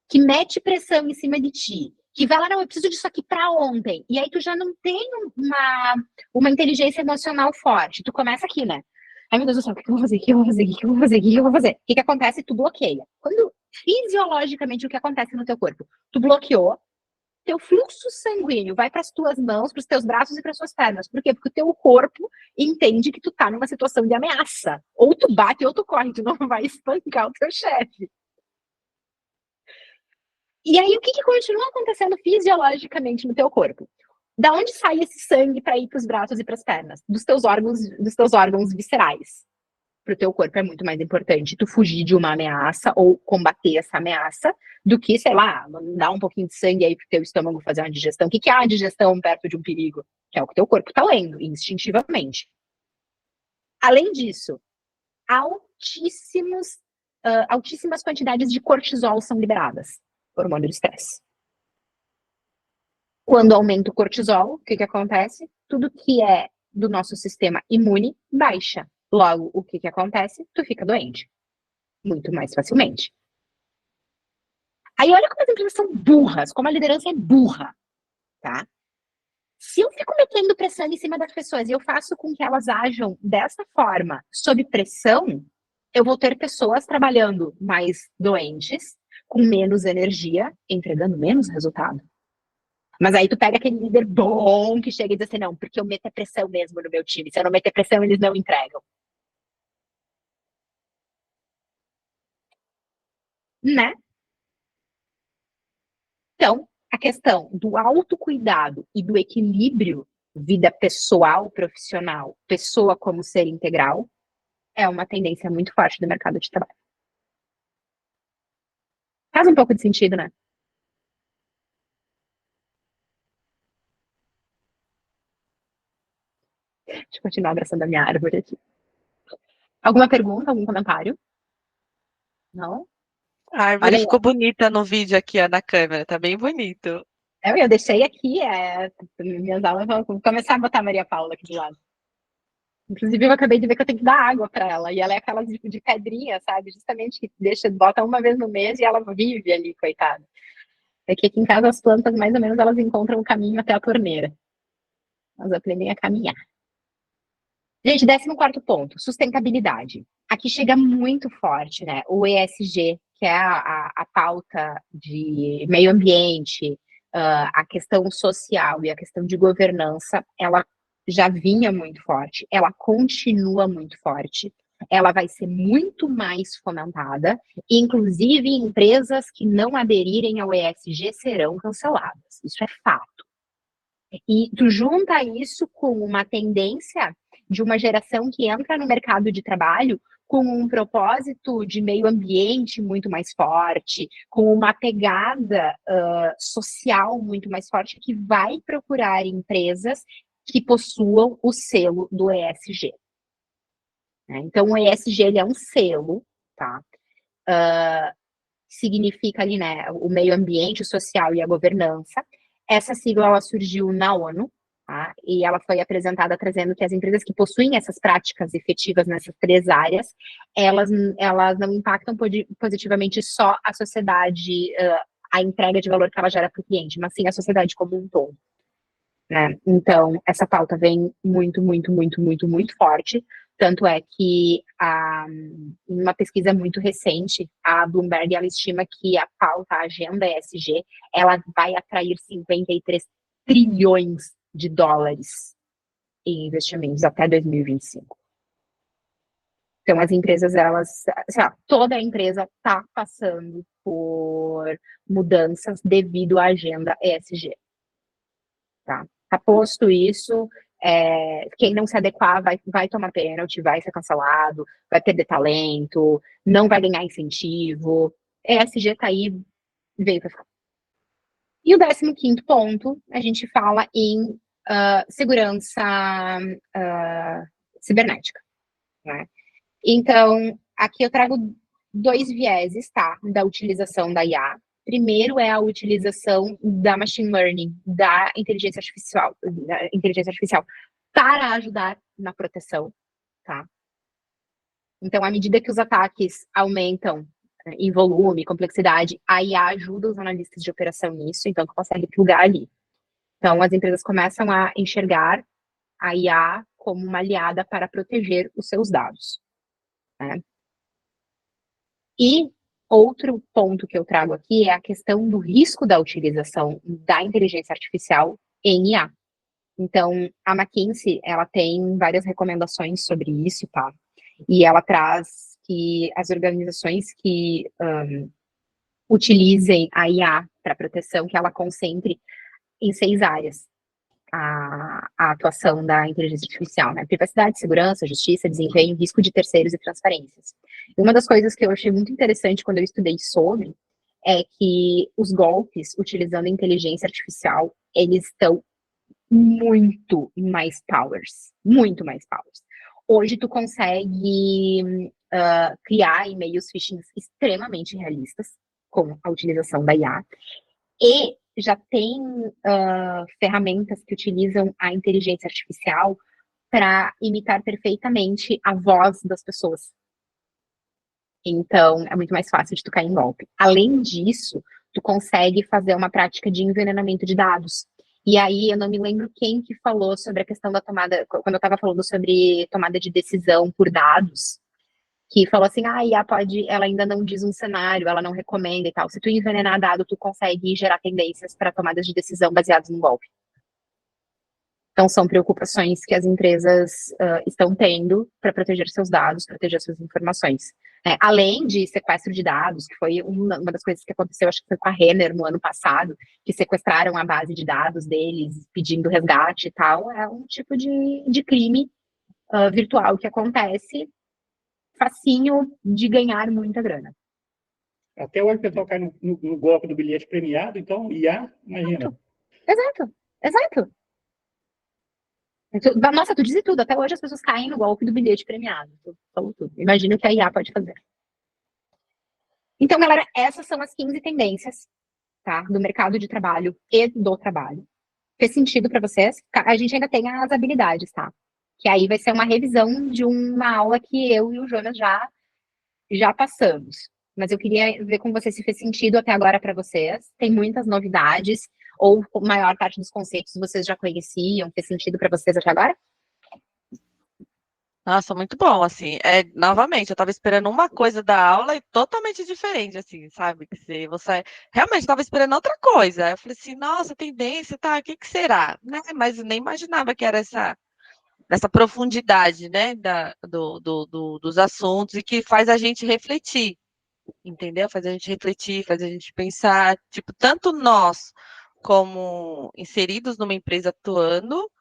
que mete pressão em cima de ti, que vai lá, não, eu preciso disso aqui pra ontem, e aí tu já não tem uma inteligência emocional forte, tu começa aqui, né? Ai, meu Deus do céu, o que eu vou fazer? O que eu vou fazer? O que eu vou fazer? O que eu vou fazer? O que acontece? Tu bloqueia. Quando, fisiologicamente, o que acontece no teu corpo? Tu bloqueou, teu fluxo sanguíneo vai para as tuas mãos, para os teus braços e para as suas pernas. Por quê? Porque o teu corpo entende que tu tá numa situação de ameaça. Ou tu bate ou tu corre, tu não vai espancar o teu chefe. E aí, o que continua acontecendo fisiologicamente no teu corpo? Da onde sai esse sangue para ir para os braços e para as pernas? Dos teus órgãos viscerais. para o teu corpo é muito mais importante tu fugir de uma ameaça ou combater essa ameaça do que, sei lá, dar um pouquinho de sangue aí pro teu estômago fazer uma digestão. O que é a digestão perto de um perigo? Que é o que teu corpo tá lendo, instintivamente. Além disso, altíssimas quantidades de cortisol são liberadas, hormônio do estresse. Quando aumenta o cortisol, o que acontece? Tudo que é do nosso sistema imune baixa. Logo, o que acontece? Tu fica doente. Muito mais facilmente. Aí olha como as empresas são burras, como a liderança é burra, tá? Se eu fico metendo pressão em cima das pessoas e eu faço com que elas ajam dessa forma, sob pressão, eu vou ter pessoas trabalhando mais doentes, com menos energia, entregando menos resultado. Mas aí tu pega aquele líder bom que chega e diz assim, não, porque eu meto pressão mesmo no meu time. Se eu não meter pressão, eles não entregam. Né? Então, a questão do autocuidado e do equilíbrio vida pessoal, profissional, pessoa como ser integral, é uma tendência muito forte do mercado de trabalho. Faz um pouco de sentido, né? Deixa eu continuar abraçando a minha árvore aqui. Alguma pergunta, algum comentário? Não? A árvore Olha aí, ficou bonita no vídeo aqui, ó, na câmera, tá bem bonito. eu deixei aqui, minhas aulas, vou começar a botar a Maria Paula aqui de lado. Inclusive, eu acabei de ver que eu tenho que dar água para ela, e ela é aquela de pedrinha, sabe? Justamente que bota uma vez no mês e ela vive ali, coitada. É que aqui em casa as plantas, mais ou menos, elas encontram o caminho até a torneira. Elas aprendem a caminhar. Gente, 14º ponto, sustentabilidade. Aqui chega muito forte, né? O ESG, que é a pauta de meio ambiente, a questão social e a questão de governança, ela já vinha muito forte, ela continua muito forte, ela vai ser muito mais fomentada, inclusive empresas que não aderirem ao ESG serão canceladas, isso é fato. E tu junta isso com uma tendência de uma geração que entra no mercado de trabalho com um propósito de meio ambiente muito mais forte, com uma pegada social muito mais forte, que vai procurar empresas que possuam o selo do ESG. Então, o ESG ele é um selo, tá? Significa ali, né, o meio ambiente, o social e a governança. Essa sigla ela surgiu na ONU, tá? E ela foi apresentada trazendo que as empresas que possuem essas práticas efetivas nessas 3 áreas, elas não impactam positivamente só a sociedade, a entrega de valor que ela gera para o cliente, mas sim a sociedade como um todo. Né? Então, essa pauta vem muito, muito, muito, muito, muito forte. Tanto é que, em uma pesquisa muito recente, a Bloomberg ela estima que a pauta, a agenda ESG, ela vai atrair 53 trilhões de dólares em investimentos até 2025. Então, as empresas, toda a empresa está passando por mudanças devido à agenda ESG. Tá posto isso, quem não se adequar vai tomar pênalti, vai ser cancelado, vai perder talento, não vai ganhar incentivo. ESG está aí, veio para ficar. E o 15º ponto, a gente fala em segurança cibernética. Né? Então, aqui eu trago 2 vieses, tá? Da utilização da IA. Primeiro é a utilização da machine learning, da inteligência artificial para ajudar na proteção, tá? Então, à medida que os ataques aumentam em volume, complexidade, a IA ajuda os analistas de operação nisso, então tu consegue plugar ali. Então, as empresas começam a enxergar a IA como uma aliada para proteger os seus dados, né? E outro ponto que eu trago aqui é a questão do risco da utilização da inteligência artificial em IA. Então, a McKinsey, ela tem várias recomendações sobre isso, tá? E ela traz que as organizações que utilizem a IA para proteção, que ela concentre em 6 áreas, a atuação da inteligência artificial, né? Privacidade, segurança, justiça, desempenho, risco de terceiros e transferências. E uma das coisas que eu achei muito interessante quando eu estudei sobre é que os golpes utilizando a inteligência artificial, eles estão muito mais powers, muito mais powers. Hoje tu consegue criar e-mails phishing extremamente realistas com a utilização da IA, e já tem ferramentas que utilizam a inteligência artificial para imitar perfeitamente a voz das pessoas. Então, é muito mais fácil de tu cair em golpe. Além disso, tu consegue fazer uma prática de envenenamento de dados. E aí, eu não me lembro quem que falou sobre a questão da tomada, quando eu estava falando sobre tomada de decisão por dados, que falou assim, a IA ela ainda não diz um cenário, ela não recomenda e tal. Se tu envenenar dado, tu consegue gerar tendências para tomadas de decisão baseadas no golpe. Então, são preocupações que as empresas estão tendo para proteger seus dados, proteger suas informações. Além de sequestro de dados, que foi uma das coisas que aconteceu, acho que foi com a Renner no ano passado, que sequestraram a base de dados deles, pedindo resgate e tal, é um tipo de crime virtual que acontece, facinho de ganhar muita grana. Até hoje o pessoal cai no golpe do bilhete premiado, então IA, imagina. Exato. Nossa, tu disse tudo. Até hoje as pessoas caem no golpe do bilhete premiado. Tu falou tudo. Imagina o que a IA pode fazer. Então, galera, essas são as 15 tendências, tá? Do mercado de trabalho e do trabalho. Fez sentido para vocês? A gente ainda tem as habilidades, tá? Que aí vai ser uma revisão de uma aula que eu e o Jonas já passamos. Mas eu queria ver com vocês se fez sentido até agora para vocês. Tem muitas novidades, ou a maior parte dos conceitos vocês já conheciam, fez sentido para vocês até agora? Nossa, muito bom, assim, novamente, eu estava esperando uma coisa da aula e totalmente diferente, assim, sabe, que você realmente estava esperando outra coisa, eu falei assim, nossa, tendência, tá, o que será, né, mas eu nem imaginava que era essa profundidade, né, dos assuntos, e que faz a gente refletir, entendeu, faz a gente refletir, faz a gente pensar, tipo, tanto nós, como inseridos numa empresa atuando,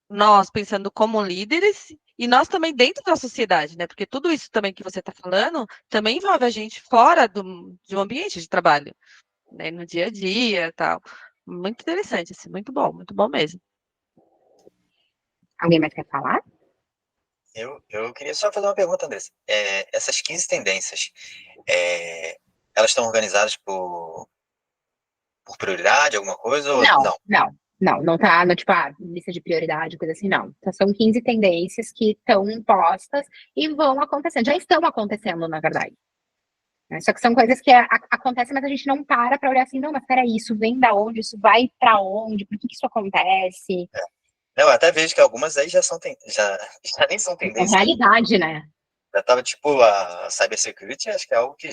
nós pensando como líderes, e nós também dentro da sociedade, né? Porque tudo isso também que você está falando também envolve a gente fora de um ambiente de trabalho, né? No dia a dia e tal. Muito interessante, assim, muito bom mesmo. Alguém mais quer falar? Eu queria só fazer uma pergunta, Andressa. Essas 15 tendências, elas estão organizadas por prioridade, alguma coisa? Ou Não tá no tipo, lista de prioridade, coisa assim, não. Então, são 15 tendências que estão postas e vão acontecendo, já estão acontecendo, na verdade. Só que são coisas que acontecem, mas a gente não para olhar assim, não, mas peraí, isso vem da onde, isso vai para onde, por que isso acontece? Eu até vejo que algumas aí já nem são É tendências. realidade, né? Já estava tipo a cybersecurity, acho que é algo que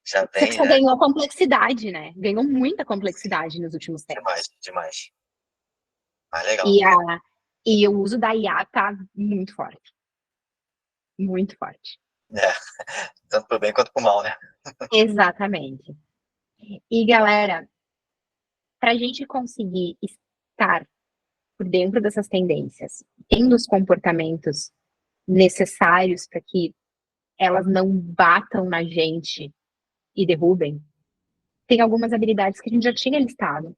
já tem, Só né? ganhou complexidade, né? Ganhou muita complexidade nos últimos tempos. Demais. Legal. E o uso da IA tá muito forte. Muito forte. Tanto pro bem quanto pro mal, né? Exatamente. E, galera, para a gente conseguir estar por dentro dessas tendências, tendo os comportamentos necessários para que elas não batam na gente e derrubem, tem algumas habilidades que a gente já tinha listado.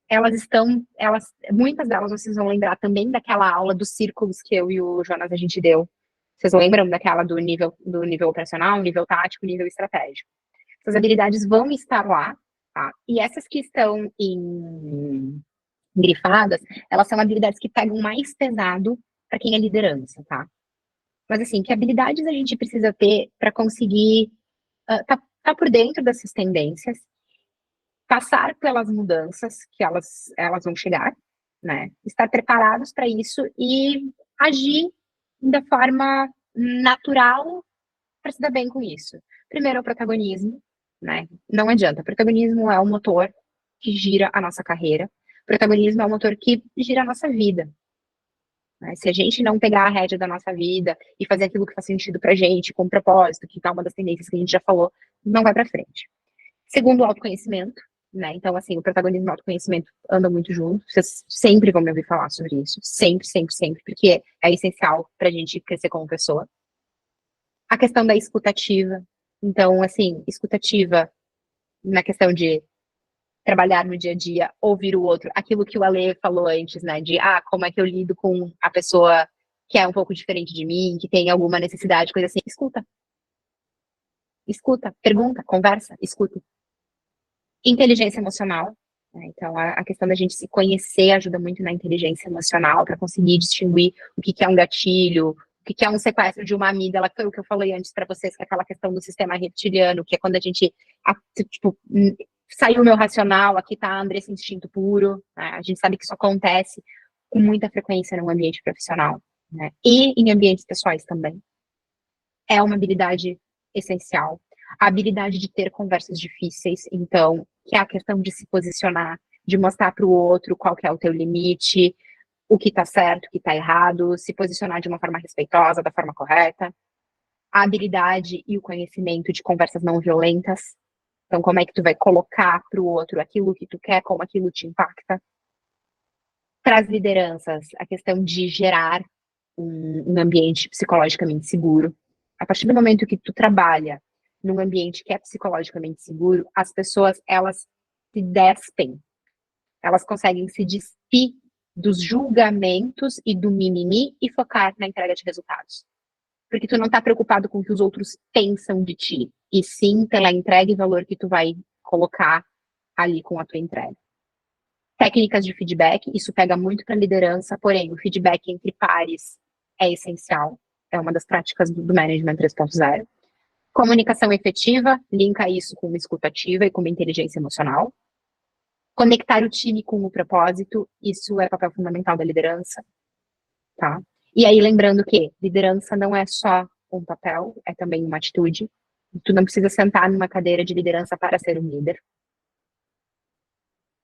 Muitas delas vocês vão lembrar também daquela aula dos círculos que eu e o Jonas a gente deu. Vocês lembram daquela do nível operacional, nível tático, nível estratégico? Essas habilidades vão estar lá, tá? E essas que estão grifadas, elas são habilidades que pegam mais pesado para quem é liderança, tá? Mas assim, que habilidades a gente precisa ter para conseguir tá por dentro dessas tendências, passar pelas mudanças que elas vão chegar, né? Estar preparados para isso e agir da forma natural para se dar bem com isso. Primeiro é o protagonismo, né? Não adianta. Protagonismo é o motor que gira a nossa carreira. Protagonismo é o motor que gira a nossa vida. Né? Se a gente não pegar a rédea da nossa vida e fazer aquilo que faz sentido pra gente, com propósito, que tá uma das tendências que a gente já falou, não vai para frente. Segundo, o autoconhecimento. né? Então, assim, o protagonismo e o autoconhecimento andam muito juntos. Vocês sempre vão me ouvir falar sobre isso. Sempre, sempre, sempre, porque é essencial para a gente crescer como pessoa. A questão da escutativa. Então, assim, escutativa na questão de trabalhar no dia a dia, ouvir o outro. Aquilo que o Ale falou antes, né? De, como é que eu lido com a pessoa que é um pouco diferente de mim, que tem alguma necessidade, coisa assim. Escuta. Escuta, pergunta, conversa, escuta. Inteligência emocional, né? Então, a questão da gente se conhecer ajuda muito na inteligência emocional para conseguir distinguir o que é um gatilho, o que é um sequestro de uma amígdala, que foi o que eu falei antes para vocês, que é aquela questão do sistema reptiliano, que é quando a gente, tipo, saiu o meu racional, aqui tá a Andressa instinto puro, né? A gente sabe que isso acontece com muita frequência no ambiente profissional, né? E em ambientes pessoais também. É uma habilidade essencial. A habilidade de ter conversas difíceis, então, que é a questão de se posicionar, de mostrar para o outro qual que é o teu limite, o que está certo, o que está errado, se posicionar de uma forma respeitosa, da forma correta. A habilidade e o conhecimento de conversas não violentas. Então, como é que tu vai colocar para o outro aquilo que tu quer, como aquilo te impacta. Para as lideranças, a questão de gerar um ambiente psicologicamente seguro. A partir do momento que tu trabalha num ambiente que é psicologicamente seguro, as pessoas, elas se despem. Elas conseguem se despir dos julgamentos e do mimimi e focar na entrega de resultados. Porque tu não tá preocupado com o que os outros pensam de ti, e sim pela entrega e valor que tu vai colocar ali com a tua entrega. Técnicas de feedback, isso pega muito para liderança, porém, o feedback entre pares é essencial, é uma das práticas do Management 3.0. Comunicação efetiva, linka isso com uma escuta ativa e com uma inteligência emocional. Conectar o time com o propósito, isso é papel fundamental da liderança, tá? E aí, lembrando que liderança não é só um papel, é também uma atitude. Tu não precisa sentar numa cadeira de liderança para ser um líder.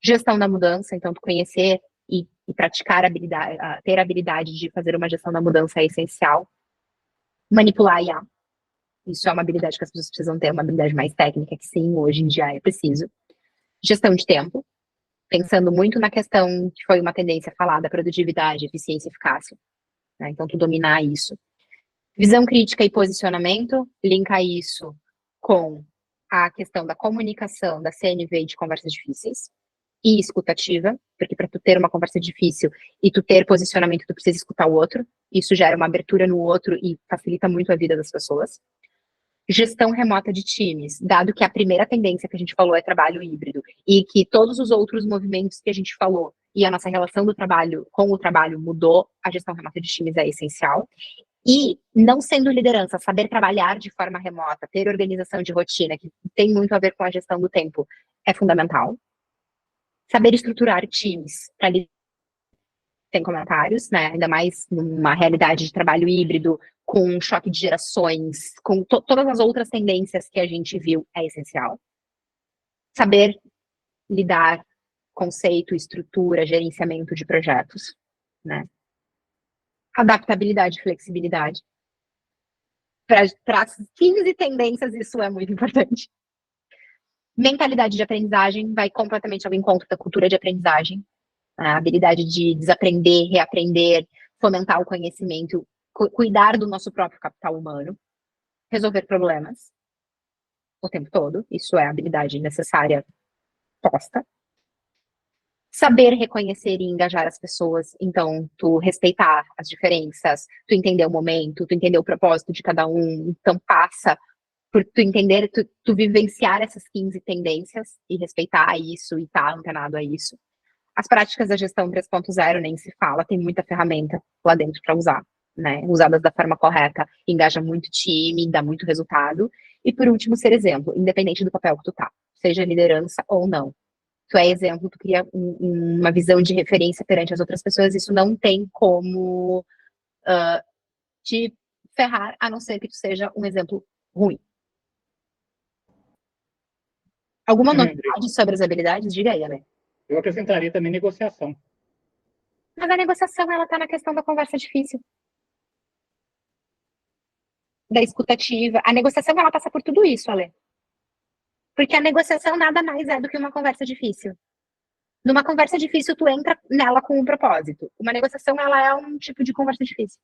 Gestão da mudança, então, tu conhecer e praticar a habilidade, ter a habilidade de fazer uma gestão da mudança é essencial. Manipular a IA. Isso é uma habilidade que as pessoas precisam ter, uma habilidade mais técnica, que sim, hoje em dia é preciso. Gestão de tempo, pensando muito na questão que foi uma tendência falada, produtividade, eficiência e eficácia. Né? Então, tu dominar isso. Visão crítica e posicionamento, linka isso com a questão da comunicação, da CNV de conversas difíceis. E escutativa, porque para tu ter uma conversa difícil e tu ter posicionamento, tu precisa escutar o outro. Isso gera uma abertura no outro e facilita muito a vida das pessoas. Gestão remota de times, dado que a primeira tendência que a gente falou é trabalho híbrido e que todos os outros movimentos que a gente falou e a nossa relação do trabalho com o trabalho mudou, a gestão remota de times é essencial. E não sendo liderança, saber trabalhar de forma remota, ter organização de rotina, que tem muito a ver com a gestão do tempo, é fundamental. Saber estruturar times para sem comentários, né? Ainda mais numa realidade de trabalho híbrido, com choque de gerações, com todas as outras tendências que a gente viu, é essencial. Saber lidar, conceito, estrutura, gerenciamento de projetos, né? Adaptabilidade e flexibilidade. Para as 15 tendências, isso é muito importante. Mentalidade de aprendizagem vai completamente ao encontro da cultura de aprendizagem. A habilidade de desaprender, reaprender, fomentar o conhecimento, cuidar do nosso próprio capital humano, resolver problemas o tempo todo, isso é a habilidade necessária posta. Saber reconhecer e engajar as pessoas, então, tu respeitar as diferenças, tu entender o momento, tu entender o propósito de cada um, então passa por tu entender, tu vivenciar essas 15 tendências e respeitar isso e estar antenado a isso. As práticas da gestão 3.0 nem se fala, tem muita ferramenta lá dentro para usar, né? Usadas da forma correta, engaja muito time, dá muito resultado. E por último, ser exemplo, independente do papel que tu tá, seja liderança ou não. Tu é exemplo, tu cria uma visão de referência perante as outras pessoas, isso não tem como te ferrar, a não ser que tu seja um exemplo ruim. Alguma novidade sobre as habilidades? Diga aí, Ale. Eu acrescentaria também negociação. Mas a negociação, ela tá na questão da conversa difícil. Da escutativa. A negociação, ela passa por tudo isso, Ale. Porque a negociação nada mais é do que uma conversa difícil. Numa conversa difícil, tu entra nela com um propósito. Uma negociação, ela é um tipo de conversa difícil.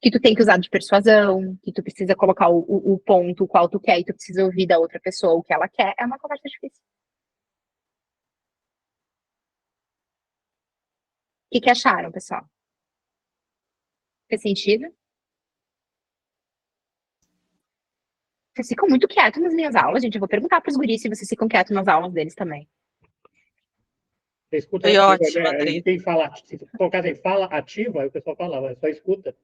Que tu tem que usar de persuasão, que tu precisa colocar o ponto, o qual tu quer, e tu precisa ouvir da outra pessoa o que ela quer. É uma conversa difícil. O que acharam, pessoal? Fez sentido? Vocês ficam muito quietos nas minhas aulas, gente. Eu vou perguntar para os guris se vocês ficam quietos nas aulas deles também. Você escuta Foi ativa, ótimo, né? André. Tem fala, se colocar em fala ativa, aí o pessoal fala, só escuta.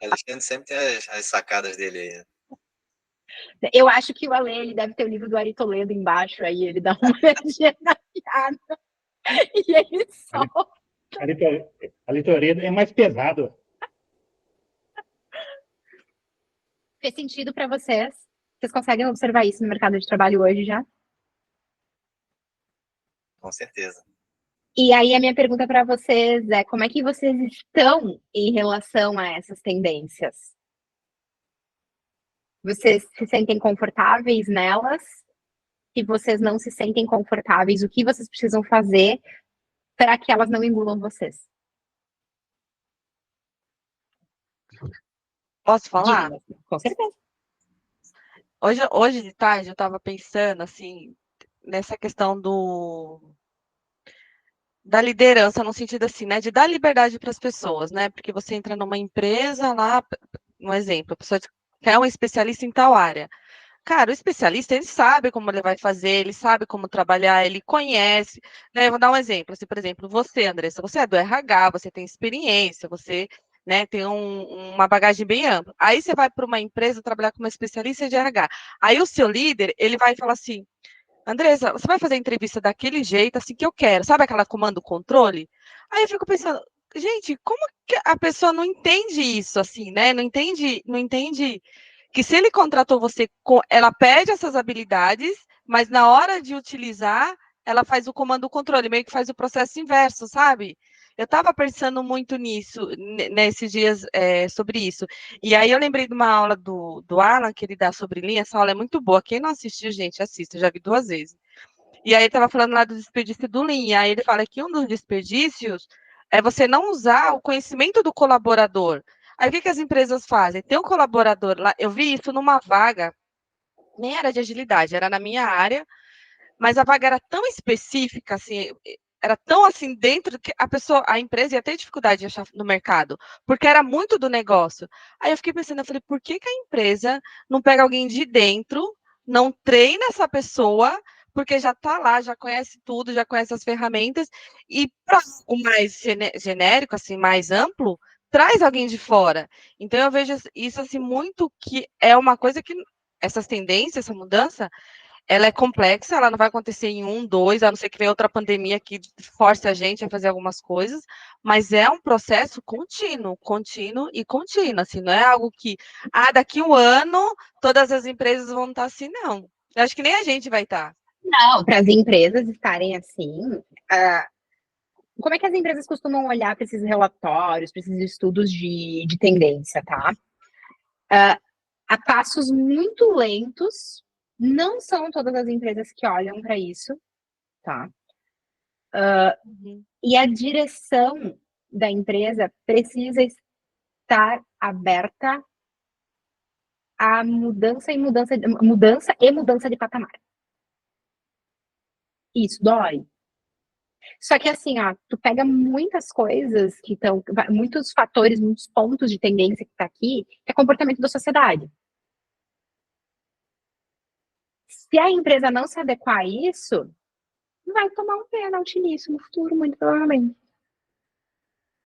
Alexandre sempre tem as sacadas dele aí. Eu acho que o Ale, ele deve ter o livro do Ari Toledo embaixo, aí ele dá uma olhadinha na piada e ele solta. A litoreda é mais pesado. Fez sentido para vocês? Vocês conseguem observar isso no mercado de trabalho hoje já? Com certeza. E aí a minha pergunta para vocês é, como é que vocês estão em relação a essas tendências? Vocês se sentem confortáveis nelas? Se vocês não se sentem confortáveis, o que vocês precisam fazer para que elas não engulam vocês? Posso falar? Diga, com certeza. Hoje de tarde eu estava pensando assim nessa questão da liderança, no sentido assim, né, de dar liberdade para as pessoas, né? Porque você entra numa empresa lá, um exemplo, a pessoa quer um especialista em tal área. Cara, o especialista, ele sabe como ele vai fazer, ele sabe como trabalhar, ele conhece, né? Eu vou dar um exemplo, assim, por exemplo, você, Andressa, você é do RH, você tem experiência, você, né, tem uma bagagem bem ampla. Aí você vai para uma empresa trabalhar como especialista de RH. Aí o seu líder, ele vai falar assim, Andressa, você vai fazer a entrevista daquele jeito, assim que eu quero, sabe aquela comando-controle? Aí eu fico pensando, gente, como que a pessoa não entende isso, assim, né? Não entende que se ele contratou você, ela pede essas habilidades, mas na hora de utilizar, ela faz o comando-controle, meio que faz o processo inverso, sabe? Eu estava pensando muito nisso, nesses dias, sobre isso. E aí eu lembrei de uma aula do Alan, que ele dá sobre linha, essa aula é muito boa. Quem não assistiu, gente, assista, eu já vi 2 vezes. E aí ele estava falando lá do desperdício do Lean, aí ele fala que um dos desperdícios é você não usar o conhecimento do colaborador. Aí o que as empresas fazem? Tem um colaborador lá, eu vi isso numa vaga, nem era de agilidade, era na minha área, mas a vaga era tão específica, assim, era tão assim dentro que a empresa ia ter dificuldade de achar no mercado, porque era muito do negócio. Aí eu fiquei pensando, eu falei, por que a empresa não pega alguém de dentro, não treina essa pessoa, porque já está lá, já conhece tudo, já conhece as ferramentas, e para o mais genérico, assim, mais amplo, traz alguém de fora. Então eu vejo isso assim muito que é uma coisa que essas tendências, essa mudança, ela é complexa, ela não vai acontecer em 1, 2, a não ser que venha outra pandemia que force a gente a fazer algumas coisas, mas é um processo contínuo, assim, não é algo que, daqui 1 ano todas as empresas vão estar assim, não. Eu acho que nem a gente vai estar. Não, para as empresas estarem assim, como é que as empresas costumam olhar para esses relatórios, para esses estudos de tendência, tá? A passos muito lentos, não são todas as empresas que olham para isso, tá? E a direção da empresa precisa estar aberta à mudança e mudança de patamar. Isso dói. Só que assim, tu pega muitas coisas que estão, muitos fatores, muitos pontos de tendência que está aqui, que é comportamento da sociedade. Se a empresa não se adequar a isso, vai tomar um pênalti nisso no futuro, muito provavelmente.